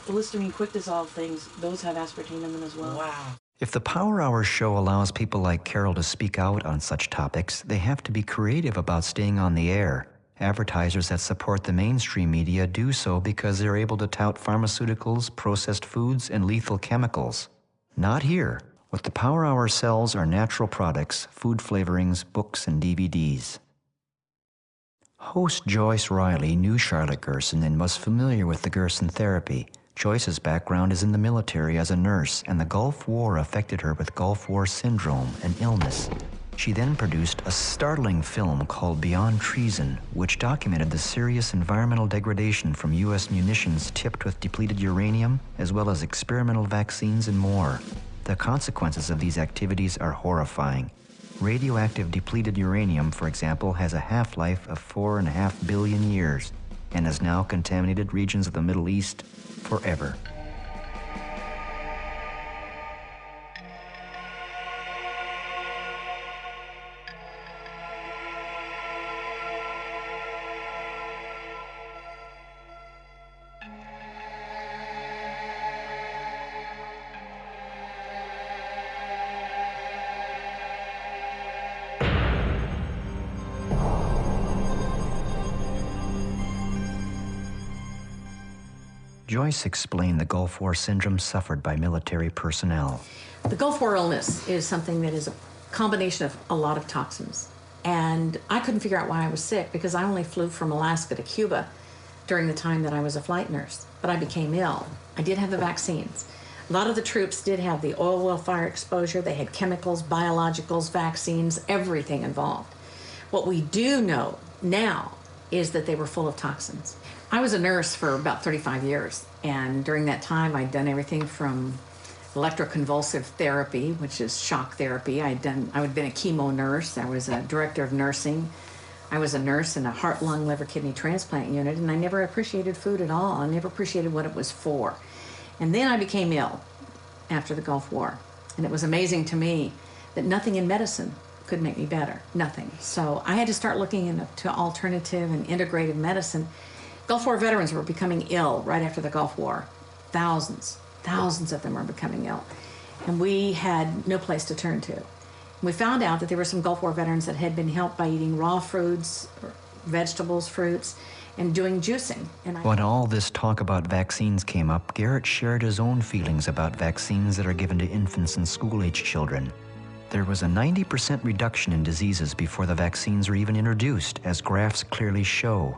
the Listerine quick dissolve things, those have aspartame in them as well. Wow. If the Power Hour show allows people like Carol to speak out on such topics, they have to be creative about staying on the air. Advertisers that support the mainstream media do so because they're able to tout pharmaceuticals, processed foods, and lethal chemicals. Not here. What the Power Hour sells are natural products, food flavorings, books, and DVDs. Host Joyce Riley knew Charlotte Gerson and was familiar with the Gerson therapy. Joyce's background is in the military as a nurse, and the Gulf War affected her with Gulf War syndrome, an illness. She then produced a startling film called Beyond Treason, which documented the serious environmental degradation from U.S. munitions tipped with depleted uranium, as well as experimental vaccines and more. The consequences of these activities are horrifying. Radioactive depleted uranium, for example, has a half-life of 4.5 billion years and has now contaminated regions of the Middle East forever. Joyce explained the Gulf War syndrome suffered by military personnel. The Gulf War illness is something that is a combination of a lot of toxins. And I couldn't figure out why I was sick because I only flew from Alaska to Cuba during the time that I was a flight nurse. But I became ill. I did have the vaccines. A lot of the troops did have the oil well fire exposure. They had chemicals, biologicals, vaccines, everything involved. What we do know now is that they were full of toxins. I was a nurse for about 35 years, and during that time I'd done everything from electroconvulsive therapy, which is shock therapy. I had been a chemo nurse. I was a director of nursing. I was a nurse in a heart, lung, liver, kidney transplant unit, and I never appreciated food at all. I never appreciated what it was for. And then I became ill after the Gulf War, and it was amazing to me that nothing in medicine could make me better, nothing. So I had to start looking into alternative and integrative medicine. Gulf War veterans were becoming ill right after the Gulf War. Thousands of them were becoming ill. And we had no place to turn to. We found out that there were some Gulf War veterans that had been helped by eating raw fruits, vegetables, fruits, and doing juicing. And When all this talk about vaccines came up, Garrett shared his own feelings about vaccines that are given to infants and school-age children. There was a 90% reduction in diseases before the vaccines were even introduced, as graphs clearly show.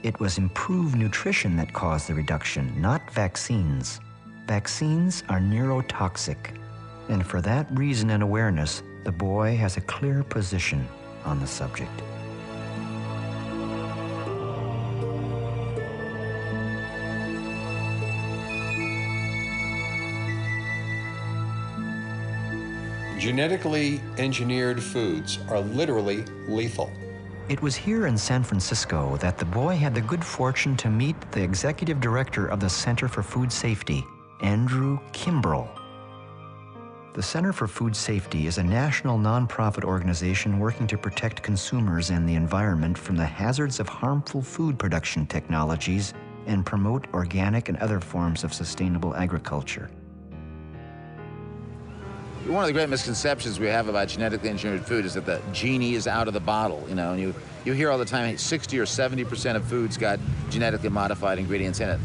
It was improved nutrition that caused the reduction, not vaccines. Vaccines are neurotoxic, and for that reason and awareness, the boy has a clear position on the subject. Genetically engineered foods are literally lethal. It was here in San Francisco that the boy had the good fortune to meet the executive director of the Center for Food Safety, Andrew Kimbrell. The Center for Food Safety is a national nonprofit organization working to protect consumers and the environment from the hazards of harmful food production technologies and promote organic and other forms of sustainable agriculture. One of the great misconceptions we have about genetically engineered food is that the genie is out of the bottle, you know, and you hear all the time 60 or 70% of foods got genetically modified ingredients in it.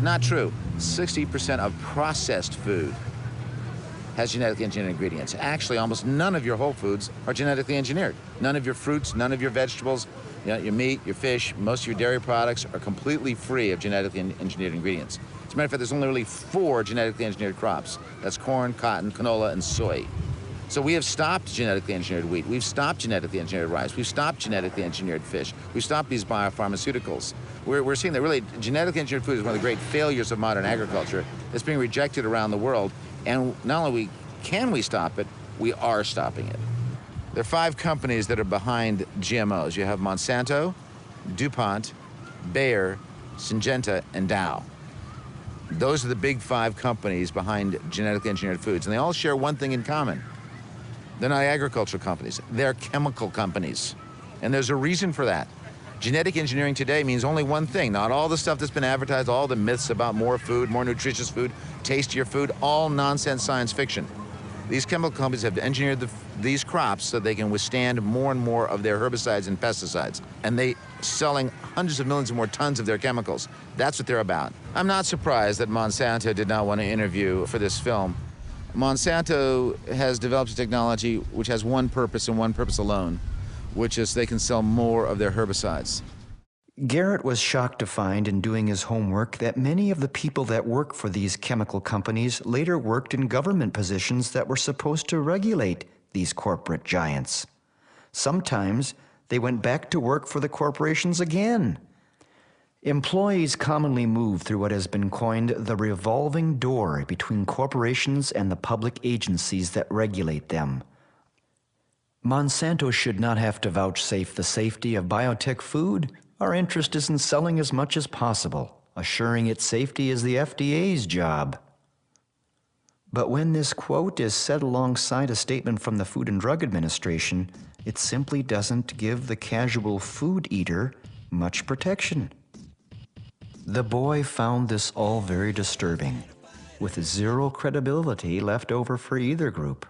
Not true. 60% of processed food has genetically engineered ingredients. Actually, almost none of your whole foods are genetically engineered. None of your fruits, none of your vegetables, you know, your meat, your fish, most of your dairy products are completely free of genetically engineered ingredients. As a matter of fact, there's only really 4 genetically engineered crops. That's corn, cotton, canola, and soy. So we have stopped genetically engineered wheat. We've stopped genetically engineered rice. We've stopped genetically engineered fish. We've stopped these biopharmaceuticals. We're seeing that really genetically engineered food is one of the great failures of modern agriculture. It's being rejected around the world. And not only can we stop it, we are stopping it. There are 5 companies that are behind GMOs. You have Monsanto, DuPont, Bayer, Syngenta, and Dow. Those are the big 5 companies behind genetically engineered foods, and they all share one thing in common. They're not agricultural companies, they're chemical companies. And there's a reason for that. Genetic engineering today means only one thing, not all the stuff that's been advertised, all the myths about more food, more nutritious food, tastier food, all nonsense science fiction. These chemical companies have engineered these crops so they can withstand more and more of their herbicides and pesticides. And they selling hundreds of millions of more tons of their chemicals. That's what they're about. I'm not surprised that Monsanto did not want to interview for this film. Monsanto has developed a technology which has one purpose and one purpose alone, which is they can sell more of their herbicides. Garrett was shocked to find in doing his homework that many of the people that work for these chemical companies later worked in government positions that were supposed to regulate these corporate giants. Sometimes they went back to work for the corporations again. Employees commonly move through what has been coined the revolving door between corporations and the public agencies that regulate them. Monsanto should not have to vouchsafe the safety of biotech food. Our interest is in selling as much as possible. Assuring its safety is the FDA's job. But when this quote is set alongside a statement from the Food and Drug Administration, it simply doesn't give the casual food eater much protection. The boy found this all very disturbing, with zero credibility left over for either group.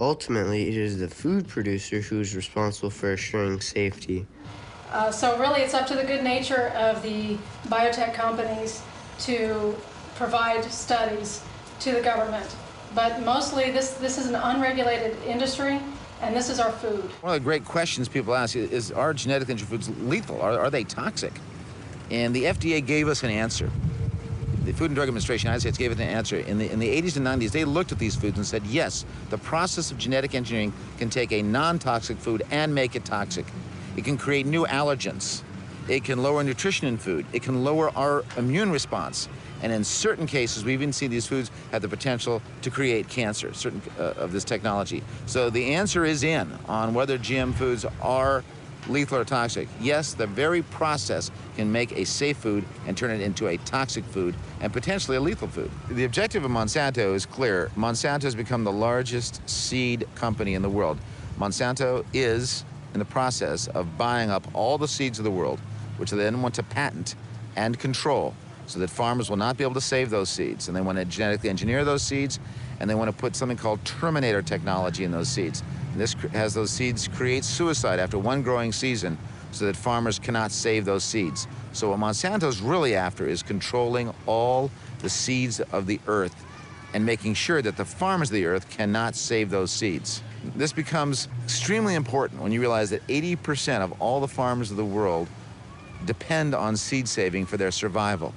Ultimately, it is the food producer who is responsible for assuring safety. So really, it's up to the good nature of the biotech companies to provide studies to the government. But mostly, this is an unregulated industry, and this is our food. One of the great questions people ask is, are genetically engineered foods lethal? Are they toxic? And the FDA gave us an answer. The Food and Drug Administration, United States, gave it an answer. In the 80s and 90s, they looked at these foods and said, yes, the process of genetic engineering can take a non-toxic food and make it toxic. It can create new allergens. It can lower nutrition in food. It can lower our immune response. And in certain cases, we even see these foods have the potential to create cancer, certain of this technology. So the answer is in on whether GM foods are lethal or toxic. Yes, the very process can make a safe food and turn it into a toxic food and potentially a lethal food. The objective of Monsanto is clear. Monsanto has become the largest seed company in the world. Monsanto is in the process of buying up all the seeds of the world, which they then want to patent and control so that farmers will not be able to save those seeds. And they want to genetically engineer those seeds, and they want to put something called terminator technology in those seeds. And this has those seeds create suicide after one growing season so that farmers cannot save those seeds. So what Monsanto's really after is controlling all the seeds of the earth and making sure that the farmers of the earth cannot save those seeds. This becomes extremely important when you realize that 80% of all the farmers of the world depend on seed saving for their survival.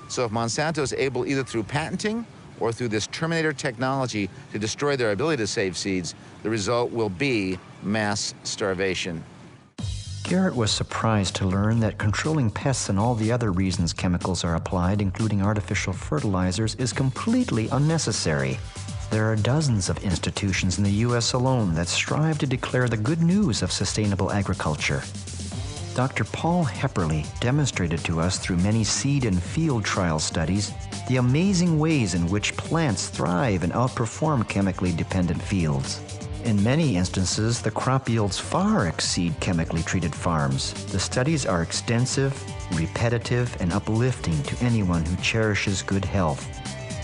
So if Monsanto is able, either through patenting or through this terminator technology, to destroy their ability to save seeds, the result will be mass starvation. Garrett was surprised to learn that controlling pests and all the other reasons chemicals are applied, including artificial fertilizers, is completely unnecessary. There are dozens of institutions in the U.S. alone that strive to declare the good news of sustainable agriculture. Dr. Paul Hepperly demonstrated to us through many seed and field trial studies the amazing ways in which plants thrive and outperform chemically dependent fields. In many instances, the crop yields far exceed chemically treated farms. The studies are extensive, repetitive, and uplifting to anyone who cherishes good health.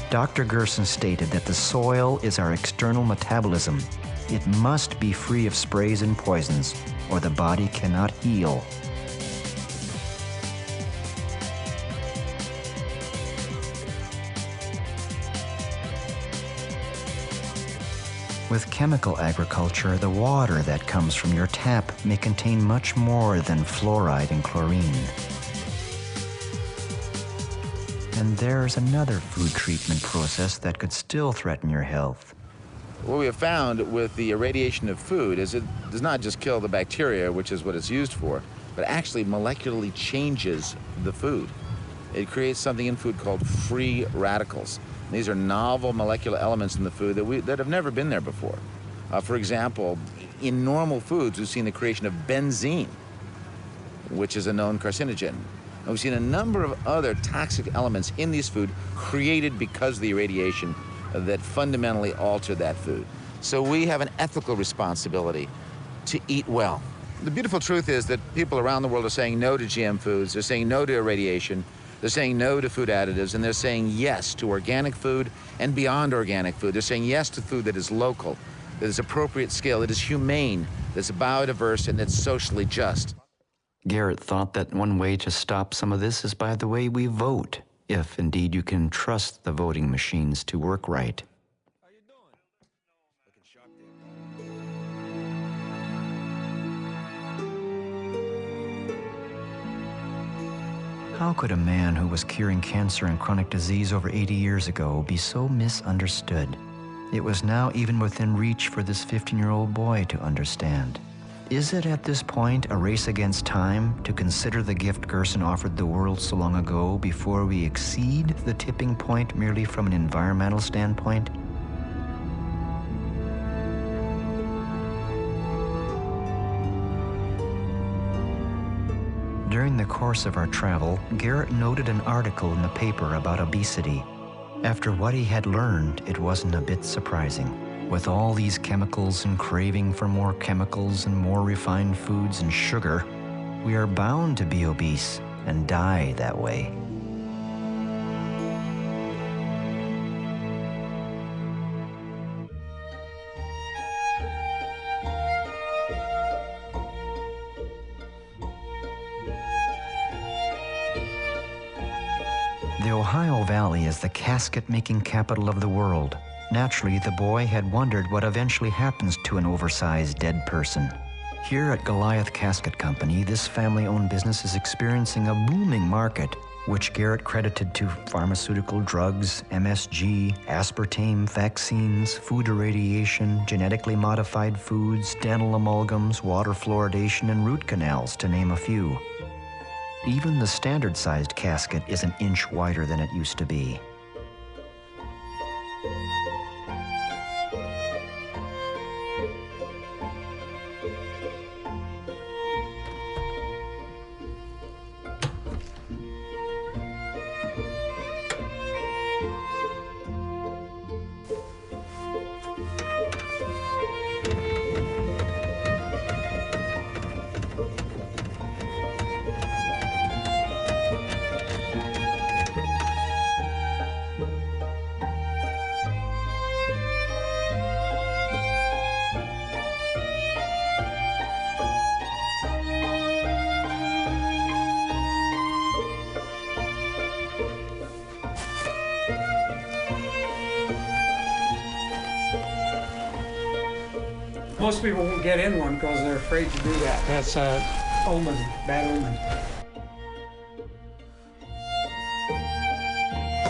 Dr. Gerson stated that the soil is our external metabolism. It must be free of sprays and poisons, or the body cannot heal. With chemical agriculture, the water that comes from your tap may contain much more than fluoride and chlorine. And there's another food treatment process that could still threaten your health. What we have found with the irradiation of food is it does not just kill the bacteria, which is what it's used for, but actually molecularly changes the food. It creates something in food called free radicals. These are novel molecular elements in the food that have never been there before. For example, in normal foods, we've seen the creation of benzene, which is a known carcinogen. And we've seen a number of other toxic elements in these food created because of the irradiation that fundamentally alter that food. So we have an ethical responsibility to eat well. The beautiful truth is that people around the world are saying no to GM foods, they're saying no to irradiation, they're saying no to food additives, and they're saying yes to organic food and beyond organic food. They're saying yes to food that is local, that is appropriate scale, that is humane, that's biodiverse, and that's socially just. Garrett thought that one way to stop some of this is by the way we vote, if indeed you can trust the voting machines to work right. How could a man who was curing cancer and chronic disease over 80 years ago be so misunderstood? It was now even within reach for this 15-year-old boy to understand. Is it at this point a race against time to consider the gift Gerson offered the world so long ago before we exceed the tipping point merely from an environmental standpoint? During the course of our travel, Garrett noted an article in the paper about obesity. After what he had learned, it wasn't a bit surprising. With all these chemicals and craving for more chemicals and more refined foods and sugar, we are bound to be obese and die that way. The Ohio Valley is the casket-making capital of the world. Naturally, the boy had wondered what eventually happens to an oversized dead person. Here at Goliath Casket Company, this family-owned business is experiencing a booming market, which Garrett credited to pharmaceutical drugs, MSG, aspartame, vaccines, food irradiation, genetically modified foods, dental amalgams, water fluoridation, and root canals, to name a few. Even the standard-sized casket is an inch wider than it used to be. Most people won't get in one because they're afraid to do that. That's an omen, bad omen.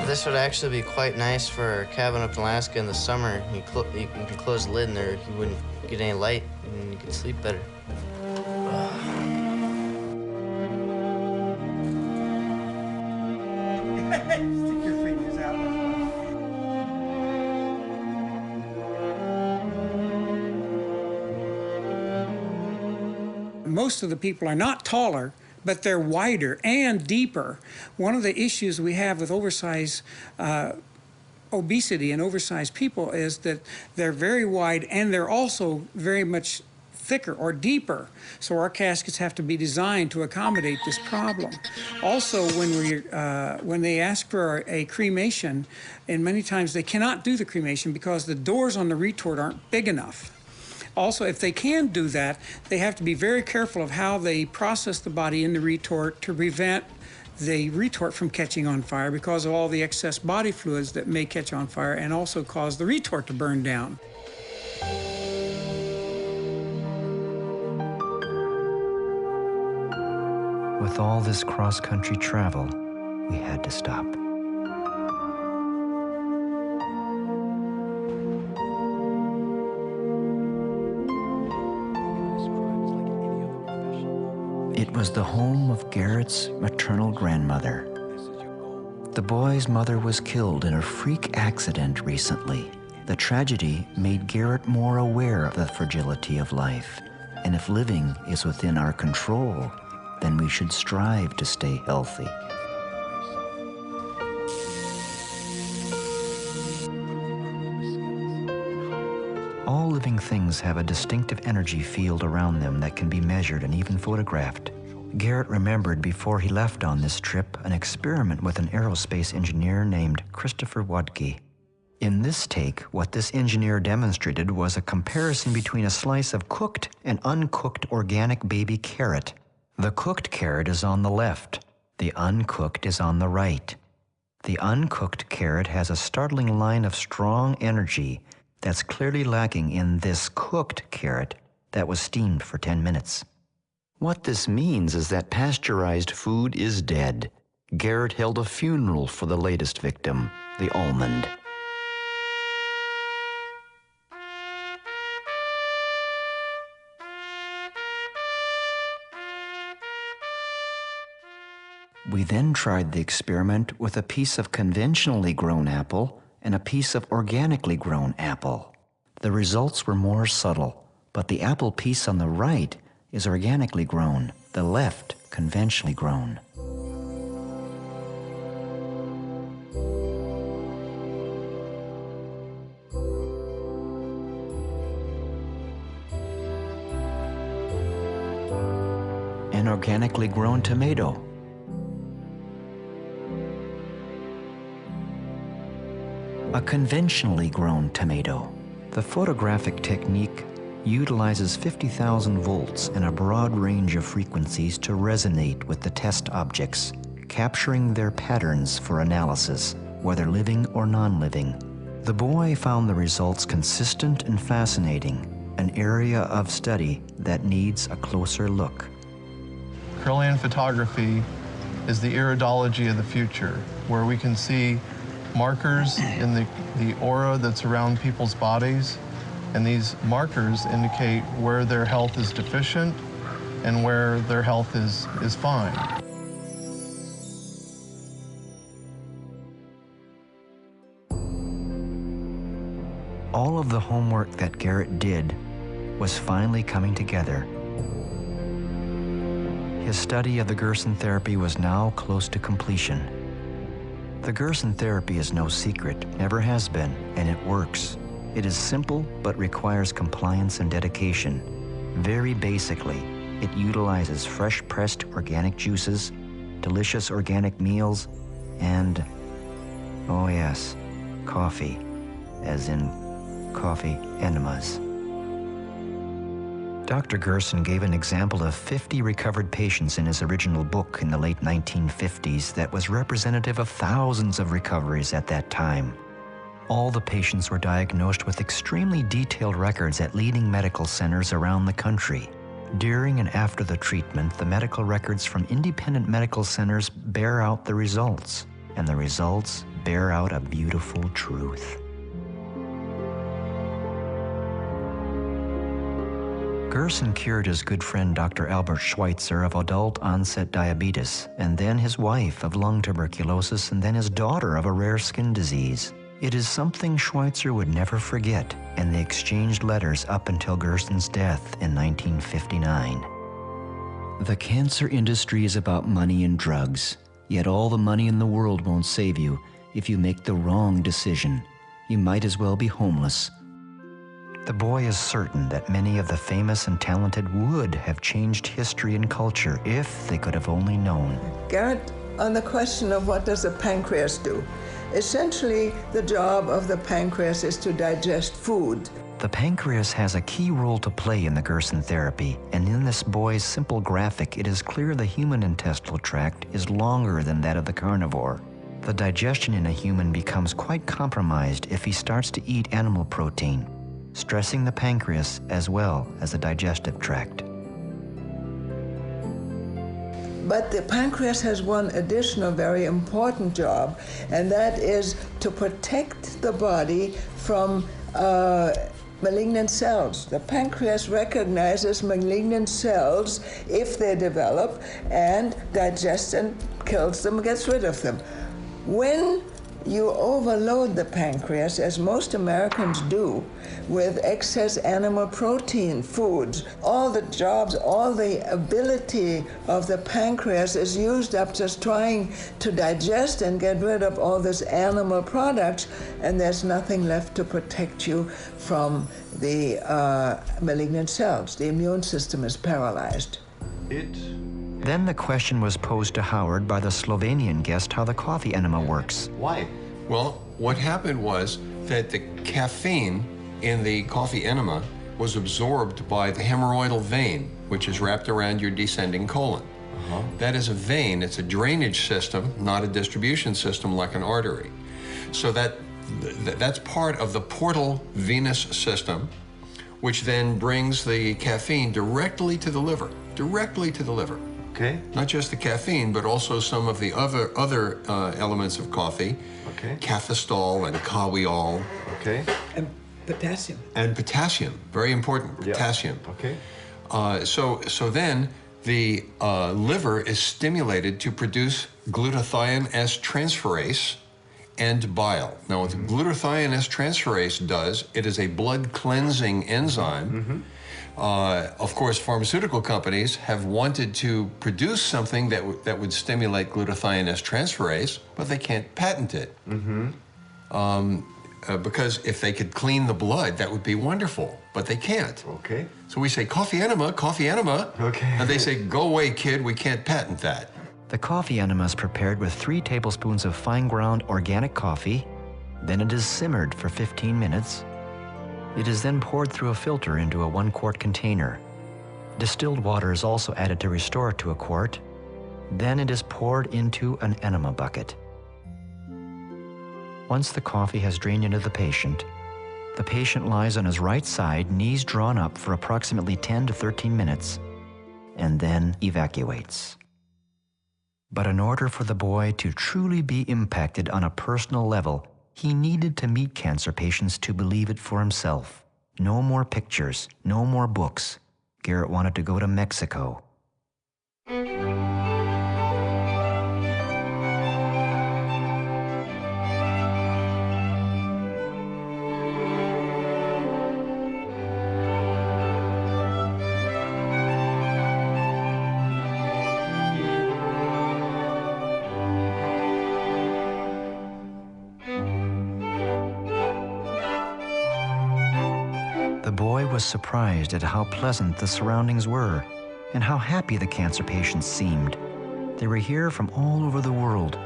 This would actually be quite nice for a cabin up in Alaska in the summer. You can close the lid in there, you wouldn't get any light, and you could sleep better. Stick your fingers out. Most of the people are not taller, but they're wider and deeper. One of the issues we have with oversized obesity and oversized people is that they're very wide and they're also very much thicker or deeper. So our caskets have to be designed to accommodate this problem. Also, when they ask for a cremation, and many times they cannot do the cremation because the doors on the retort aren't big enough. Also, if they can do that, they have to be very careful of how they process the body in the retort to prevent the retort from catching on fire because of all the excess body fluids that may catch on fire and also cause the retort to burn down. With all this cross-country travel, we had to stop. was the home of Garrett's maternal grandmother. The boy's mother was killed in a freak accident recently. The tragedy made Garrett more aware of the fragility of life, and if living is within our control, then we should strive to stay healthy. All living things have a distinctive energy field around them that can be measured and even photographed. Garrett remembered before he left on this trip an experiment with an aerospace engineer named Christopher Wadke. In this take, what this engineer demonstrated was a comparison between a slice of cooked and uncooked organic baby carrot. The cooked carrot is on the left. The uncooked is on the right. The uncooked carrot has a startling line of strong energy that's clearly lacking in this cooked carrot that was steamed for 10 minutes. What this means is that pasteurized food is dead. Garrett held a funeral for the latest victim, the almond. We then tried the experiment with a piece of conventionally grown apple and a piece of organically grown apple. The results were more subtle, but the apple piece on the right is organically grown, the left conventionally grown. An organically grown tomato. A conventionally grown tomato. The photographic technique utilizes 50,000 volts and a broad range of frequencies to resonate with the test objects, capturing their patterns for analysis, whether living or non-living. The boy found the results consistent and fascinating, an area of study that needs a closer look. Kirlian photography is the iridology of the future, where we can see markers in the aura that's around people's bodies, and these markers indicate where their health is deficient and where their health is fine. All of the homework that Garrett did was finally coming together. His study of the Gerson therapy was now close to completion. The Gerson therapy is no secret, never has been, and it works. It is simple, but requires compliance and dedication. Very basically, it utilizes fresh-pressed organic juices, delicious organic meals, and, oh yes, coffee, as in coffee enemas. Dr. Gerson gave an example of 50 recovered patients in his original book in the late 1950s that was representative of thousands of recoveries at that time. All the patients were diagnosed with extremely detailed records at leading medical centers around the country. During and after the treatment, the medical records from independent medical centers bear out the results, and the results bear out a beautiful truth. Gerson cured his good friend Dr. Albert Schweitzer of adult-onset diabetes, and then his wife of lung tuberculosis, and then his daughter of a rare skin disease. It is something Schweitzer would never forget, and they exchanged letters up until Gerson's death in 1959. The cancer industry is about money and drugs, yet all the money in the world won't save you if you make the wrong decision. You might as well be homeless. The boy is certain that many of the famous and talented would have changed history and culture if they could have only known. Garrett, on the question of what does the pancreas do? Essentially, the job of the pancreas is to digest food. The pancreas has a key role to play in the Gerson therapy, and in this boy's simple graphic, it is clear the human intestinal tract is longer than that of the carnivore. The digestion in a human becomes quite compromised if he starts to eat animal protein, stressing the pancreas as well as the digestive tract. But the pancreas has one additional very important job, and that is to protect the body from malignant cells. The pancreas recognizes malignant cells if they develop and digests and kills them, gets rid of them. When you overload the pancreas, as most Americans do, with excess animal protein foods, all the jobs, all the ability of the pancreas is used up just trying to digest and get rid of all this animal products, and there's nothing left to protect you from the malignant cells. The immune system is paralyzed. Then the question was posed to Howard by the Slovenian guest how the coffee enema works. Why? Well, what happened was that the caffeine in the coffee enema was absorbed by the hemorrhoidal vein, which is wrapped around your descending colon. That is a vein. It's a drainage system, not a distribution system like an artery. So that's part of the portal venous system, which then brings the caffeine directly to the liver, directly to the liver. Okay. Not just the caffeine, but also some of the other elements of coffee. Okay. Cafestol and kawiol. Okay. And potassium. And potassium, very important, potassium. Okay. So then the liver is stimulated to produce glutathione S transferase and bile. Now, what the glutathione S transferase does, it is a blood cleansing enzyme. Of course, pharmaceutical companies have wanted to produce something that would stimulate glutathione S transferase, but they can't patent it. Because if they could clean the blood, that would be wonderful, but they can't. Okay. So we say, coffee enema, coffee enema. Okay. And they say, go away, kid, we can't patent that. The coffee enema is prepared with 3 tablespoons of fine ground organic coffee. Then it is simmered for 15 minutes. It is then poured through a filter into a 1-quart container. Distilled water is also added to restore it to a quart. Then it is poured into an enema bucket. Once the coffee has drained into the patient lies on his right side, knees drawn up for approximately 10 to 13 minutes, and then evacuates. But in order for the boy to truly be impacted on a personal level, he needed to meet cancer patients to believe it for himself. No more pictures, no more books. Garrett wanted to go to Mexico. The boy was surprised at how pleasant the surroundings were and how happy the cancer patients seemed. They were here from all over the world.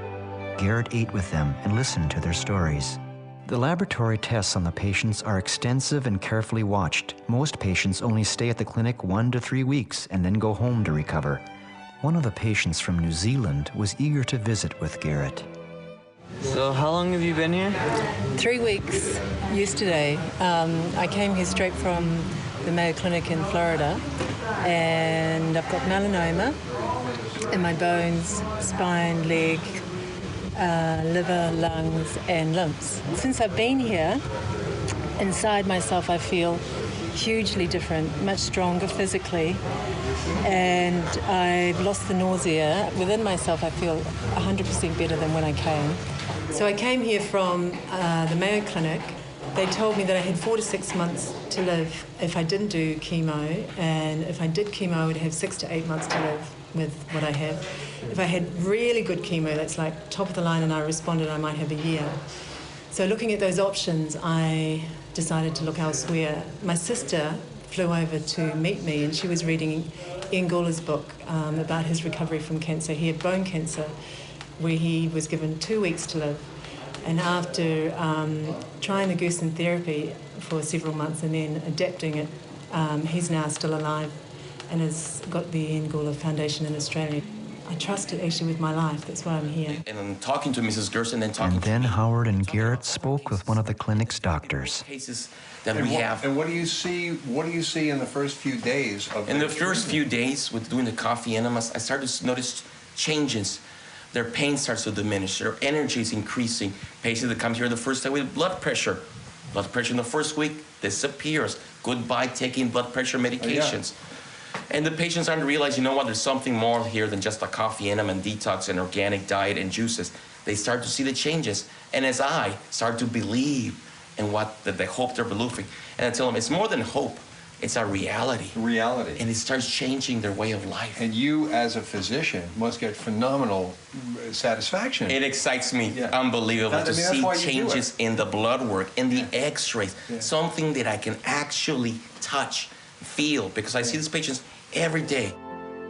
Garrett ate with them and listened to their stories. The laboratory tests on the patients are extensive and carefully watched. Most patients only stay at the clinic 1 to 3 weeks and then go home to recover. One of the patients from New Zealand was eager to visit with Garrett. So how long have you been here? 3 weeks yesterday. I came here straight from the Mayo Clinic in Florida, and I've got melanoma in my bones, spine, leg, liver, lungs, and limbs. Since I've been here, inside myself I feel hugely different, much stronger physically, and I've lost the nausea. Within myself I feel 100% better than when I came. So I came here from the Mayo Clinic. They told me that I had 4 to 6 months to live if I didn't do chemo, and if I did chemo I would have 6 to 8 months to live with what I have. If I had really good chemo, that's like top of the line, and I responded, I might have a year. So looking at those options, I decided to look elsewhere. My sister flew over to meet me, and she was reading Ian Gould's book about his recovery from cancer. He had bone cancer, where he was given 2 weeks to live. And after trying the Gerson therapy for several months and then adapting it, he's now still alive and has got the Ian Gould Foundation in Australia. I trust it actually with my life, that's why I'm here. And I'm talking to Mrs. Gerson and talking And then Howard and Garrett spoke with one of the clinic's doctors. cases that we have. And what do you see in the first few days of In the first few days with doing the coffee enemas, I started to notice changes. Their pain starts to diminish, their energy is increasing. Patients that come here the first time with blood pressure Blood pressure in the first week disappears. Goodbye taking blood pressure medications. And the patients starting to realize, you know what, there's something more here than just a coffee enema and detox and organic diet and juices. They start to see the changes. And as I start to believe in what the hope they're believing, and I tell them it's more than hope, it's a reality. Reality. And it starts changing their way of life. And you, as a physician, must get phenomenal satisfaction. It excites me, unbelievable, to see changes in the blood work, in the x-rays, something that I can actually touch, feel, because I see these patients every day.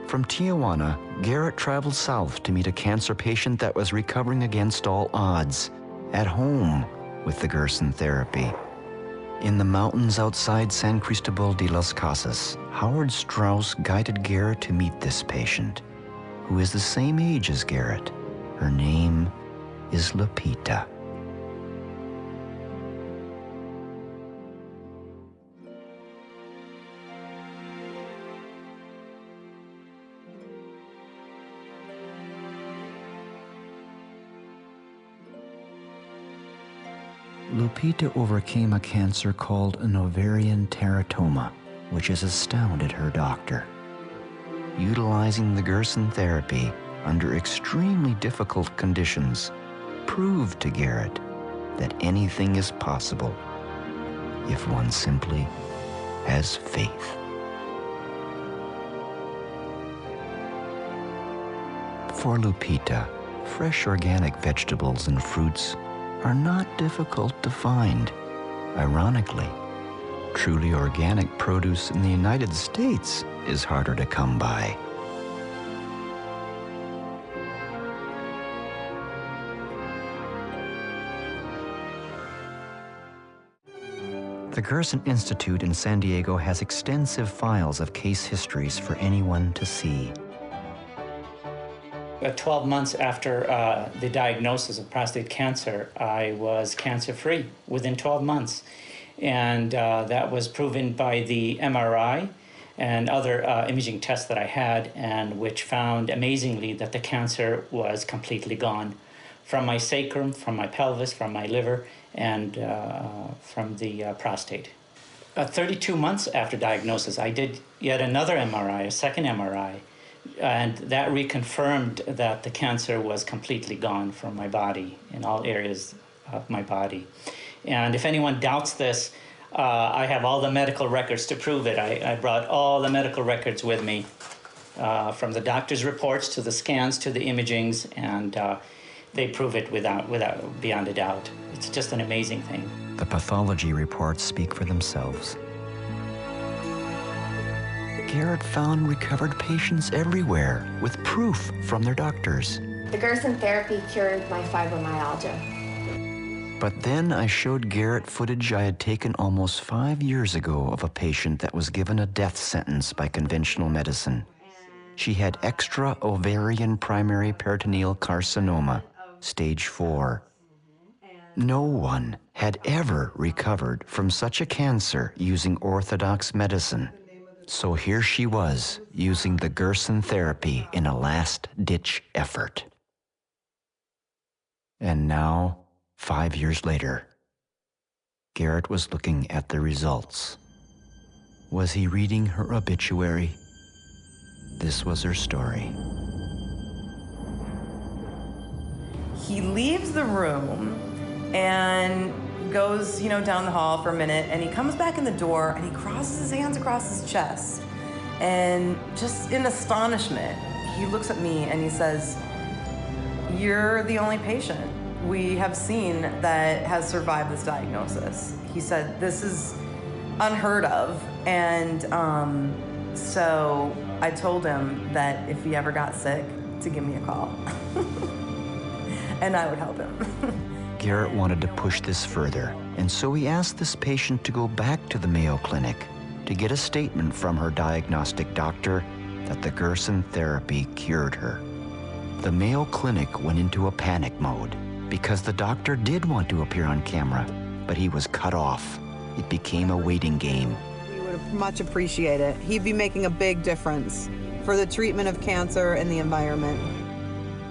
From Tijuana, Garrett traveled south to meet a cancer patient that was recovering against all odds, at home with the Gerson therapy. In the mountains outside San Cristobal de las Casas, Howard Strauss guided Garrett to meet this patient, who is the same age as Garrett. Her name is Lupita. Lupita overcame a cancer called an ovarian teratoma, which has astounded her doctor. Utilizing the Gerson therapy under extremely difficult conditions proved to Garrett that anything is possible if one simply has faith. For Lupita, fresh organic vegetables and fruits are not difficult to find. Ironically, truly organic produce in the United States is harder to come by. The Gerson Institute in San Diego has extensive files of case histories for anyone to see. 12 months after the diagnosis of prostate cancer, I was cancer-free within 12 months. And that was proven by the MRI and other imaging tests that I had, and which found amazingly that the cancer was completely gone from my sacrum, from my pelvis, from my liver, and from the prostate. 32 months after diagnosis, I did yet another MRI, a second MRI, and that reconfirmed that the cancer was completely gone from my body, in all areas of my body. And if anyone doubts this, I have all the medical records to prove it. I brought all the medical records with me, from the doctor's reports to the scans to the imagings, and they prove it beyond a doubt. It's just an amazing thing. The pathology reports speak for themselves. Garrett found recovered patients everywhere with proof from their doctors. The Gerson therapy cured my fibromyalgia. But then I showed Garrett footage I had taken almost 5 years ago of a patient that was given a death sentence by conventional medicine. She had extra ovarian primary peritoneal carcinoma, stage 4. No one had ever recovered from such a cancer using orthodox medicine. So here she was, using the Gerson therapy in a last-ditch effort. And now, 5 years later, Garrett was looking at the results. Was he reading her obituary? This was her story. He leaves the room and goes, down the hall for a minute, and he comes back in the door and he crosses his hands across his chest. And just in astonishment, he looks at me and he says, "You're the only patient we have seen that has survived this diagnosis." He said, "This is unheard of." And so I told him that if he ever got sick, to give me a call. And I would help him. Garrett wanted to push this further, and so he asked this patient to go back to the Mayo Clinic to get a statement from her diagnostic doctor that the Gerson therapy cured her. The Mayo Clinic went into a panic mode because the doctor did want to appear on camera, but he was cut off. It became a waiting game. We would much appreciate it. He'd be making a big difference for the treatment of cancer and the environment.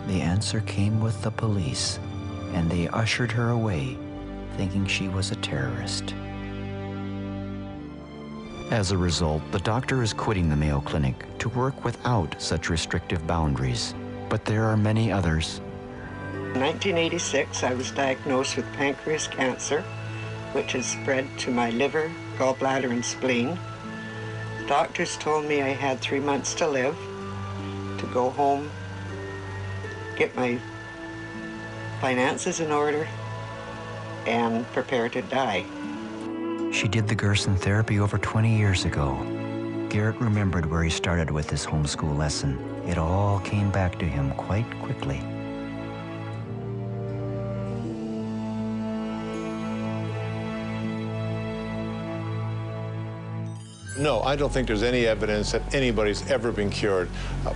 The answer came with the police, and they ushered her away thinking she was a terrorist. As a result, the doctor is quitting the Mayo Clinic to work without such restrictive boundaries. But there are many others. In 1986, I was diagnosed with pancreas cancer, which has spread to my liver, gallbladder, and spleen. Doctors told me I had 3 months to live, to go home, get my finances in order, and prepare to die. She did the Gerson therapy over 20 years ago. Garrett remembered where he started with this homeschool lesson. It all came back to him quite quickly. No, I don't think there's any evidence that anybody's ever been cured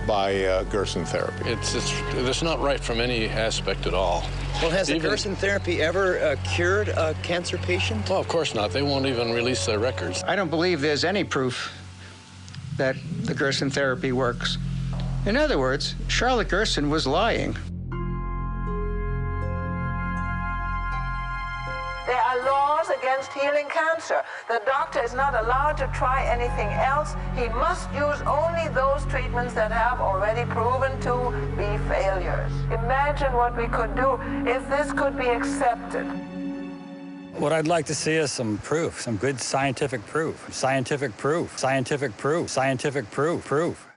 by Gerson therapy. It's not right from any aspect at all. Well, has the Gerson therapy ever cured a cancer patient? Well, of course not. They won't even release their records. I don't believe there's any proof that the Gerson therapy works. In other words, Charlotte Gerson was lying. There are laws against healing cancer. The doctor is not allowed to try anything else. He must use only those treatments that have already proven to be failures. Imagine what we could do if this could be accepted. What I'd like to see is some proof, some good scientific proof, scientific proof, scientific proof, scientific proof.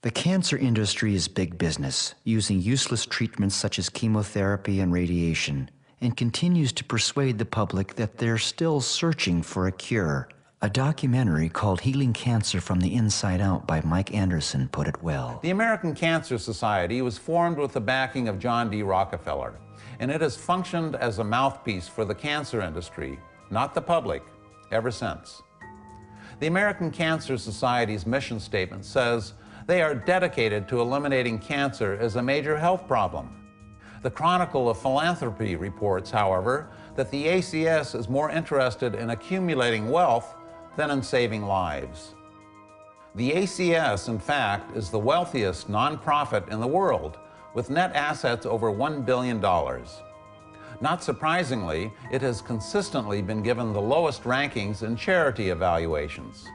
The cancer industry is big business, using useless treatments such as chemotherapy and radiation, and continues to persuade the public that they're still searching for a cure. A documentary called Healing Cancer from the Inside Out by Mike Anderson put it well. The American Cancer Society was formed with the backing of John D. Rockefeller, and it has functioned as a mouthpiece for the cancer industry, not the public, ever since. The American Cancer Society's mission statement says they are dedicated to eliminating cancer as a major health problem. The Chronicle of Philanthropy reports, however, that the ACS is more interested in accumulating wealth than in saving lives. The ACS, in fact, is the wealthiest nonprofit in the world, with net assets over $1 billion. Not surprisingly, it has consistently been given the lowest rankings in charity evaluations.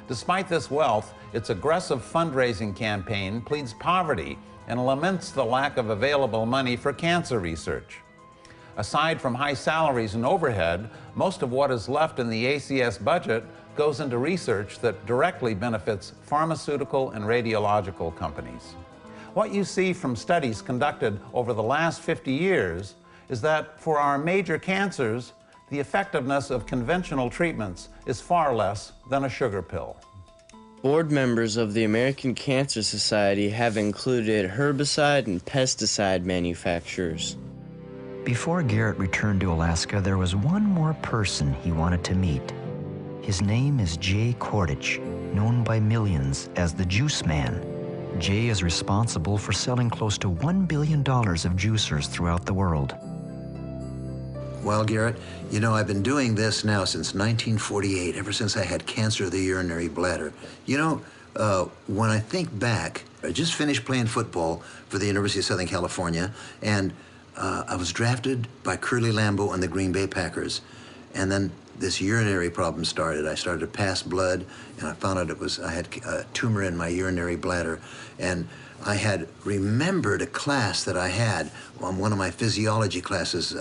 Despite this wealth, its aggressive fundraising campaign pleads poverty and laments the lack of available money for cancer research. Aside from high salaries and overhead, most of what is left in the ACS budget goes into research that directly benefits pharmaceutical and radiological companies. What you see from studies conducted over the last 50 years is that for our major cancers, the effectiveness of conventional treatments is far less than a sugar pill. Board members of the American Cancer Society have included herbicide and pesticide manufacturers. Before Garrett returned to Alaska, there was one more person he wanted to meet. His name is Jay Kordich, known by millions as the Juice Man. Jay is responsible for selling close to $1 billion of juicers throughout the world. Well, Garrett, you know, I've been doing this now since 1948, ever since I had cancer of the urinary bladder. You know, when I think back, I just finished playing football for the University of Southern California, and I was drafted by Curly Lambeau and the Green Bay Packers. And then this urinary problem started. I started to pass blood, and I found out I had a tumor in my urinary bladder. And I had remembered a class that I had on one of my physiology classes,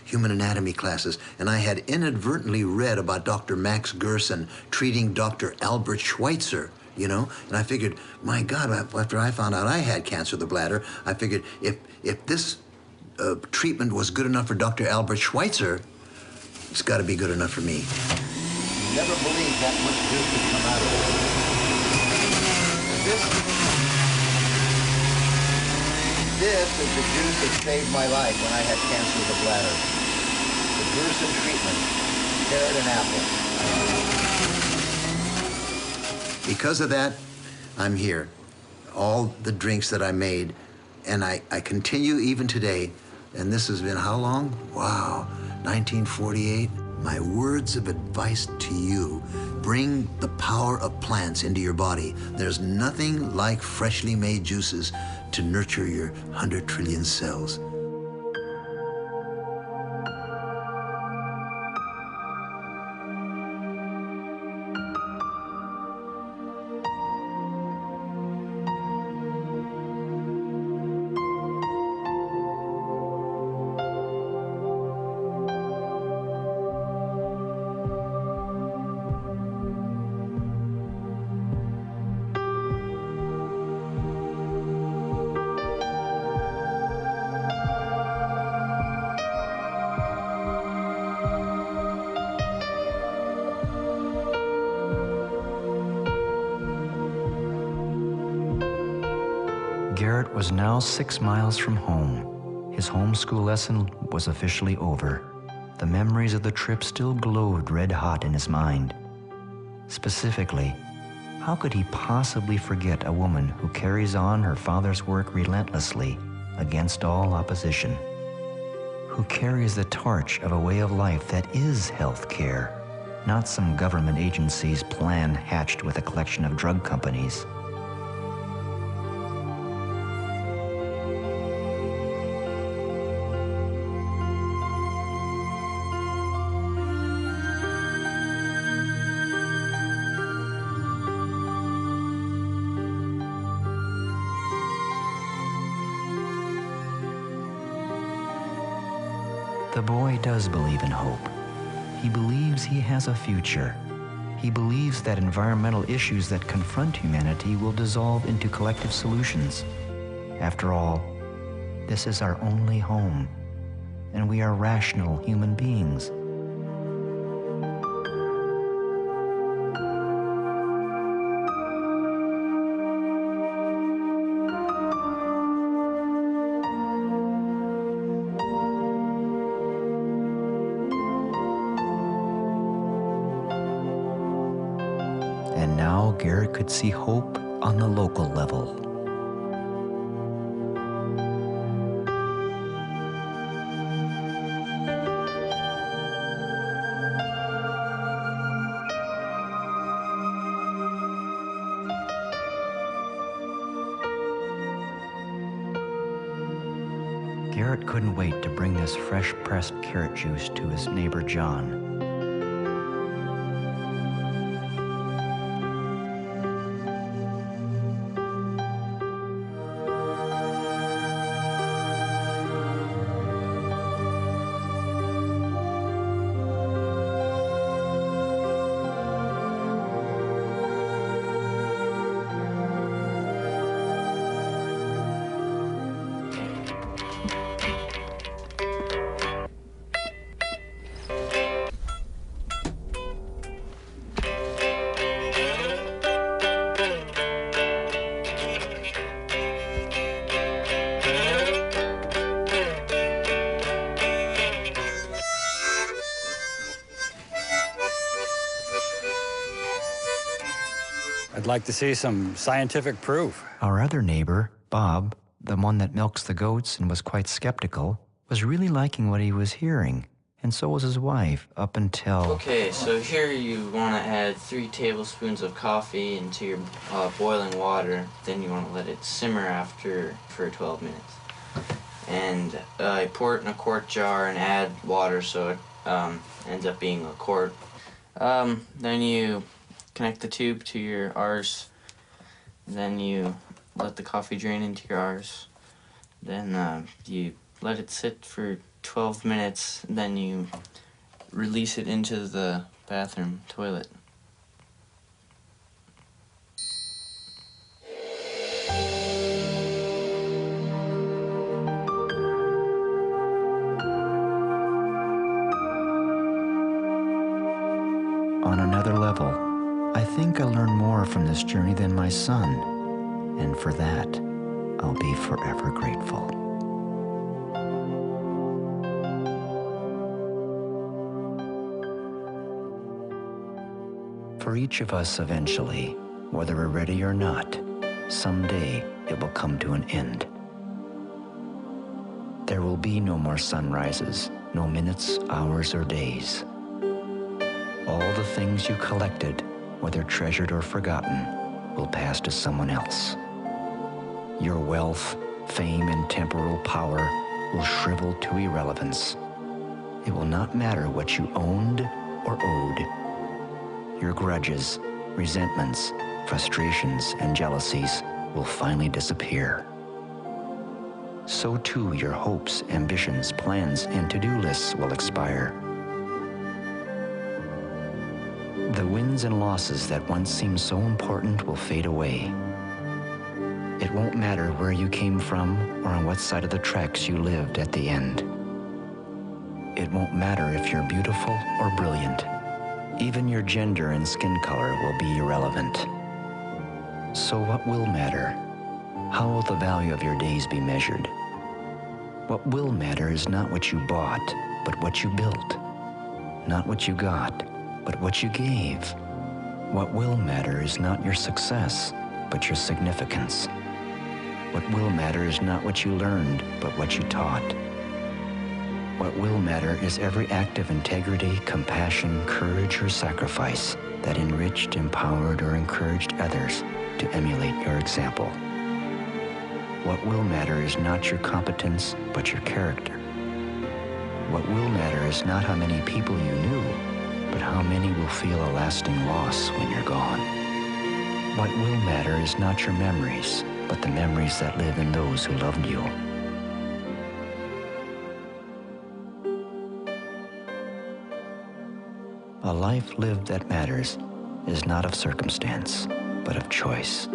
human anatomy classes, and I had inadvertently read about Dr. Max Gerson treating Dr. Albert Schweitzer, you know? And I figured, my God, after I found out I had cancer of the bladder, I figured if this treatment was good enough for Dr. Albert Schweitzer, it's got to be good enough for me. Never believed that much juice would come out of it. This is the juice that saved my life when I had cancer of the bladder. The Gerson treatment, carrot and apple. Because of that, I'm here. All the drinks that I made, and I continue even today. And this has been how long? Wow, 1948. My words of advice to you: bring the power of plants into your body. There's nothing like freshly made juices to nurture your 100 trillion cells. Garrett was now 6 miles from home. His homeschool lesson was officially over. The memories of the trip still glowed red-hot in his mind. Specifically, how could he possibly forget a woman who carries on her father's work relentlessly against all opposition? Who carries the torch of a way of life that is health care, not some government agency's plan hatched with a collection of drug companies? The boy does believe in hope. He believes he has a future. He believes that environmental issues that confront humanity will dissolve into collective solutions. After all, this is our only home, and we are rational human beings. And now Garrett could see hope on the local level. Garrett couldn't wait to bring this fresh-pressed carrot juice to his neighbor John. I'd like to see some scientific proof. Our other neighbor, Bob, the one that milks the goats and was quite skeptical, was really liking what he was hearing, and so was his wife, up until... Okay, so here you want to add 3 tablespoons of coffee into your boiling water. Then you want to let it simmer for 12 minutes. And I pour it in a quart jar and add water so it ends up being a quart. Then you connect the tube to your R's. Then you let the coffee drain into your R's. Then you let it sit for 12 minutes. Then you release it into the bathroom toilet. On another level, I think I learned more from this journey than my son, and for that, I'll be forever grateful. For each of us eventually, whether we're ready or not, someday it will come to an end. There will be no more sunrises, no minutes, hours, or days. All the things you collected, whether treasured or forgotten, will pass to someone else. Your wealth, fame, and temporal power will shrivel to irrelevance. It will not matter what you owned or owed. Your grudges, resentments, frustrations, and jealousies will finally disappear. So too your hopes, ambitions, plans, and to-do lists will expire. The wins and losses that once seemed so important will fade away. It won't matter where you came from or on what side of the tracks you lived at the end. It won't matter if you're beautiful or brilliant. Even your gender and skin color will be irrelevant. So what will matter? how will the value of your days be measured? What will matter is not what you bought, but what you built. Not what you got, but what you gave. What will matter is not your success, but your significance. What will matter is not what you learned, but what you taught. What will matter is every act of integrity, compassion, courage, or sacrifice that enriched, empowered, or encouraged others to emulate your example. What will matter is not your competence, but your character. What will matter is not how many people you knew, but how many will feel a lasting loss when you're gone. What will matter is not your memories, but the memories that live in those who loved you. A life lived that matters is not of circumstance, but of choice.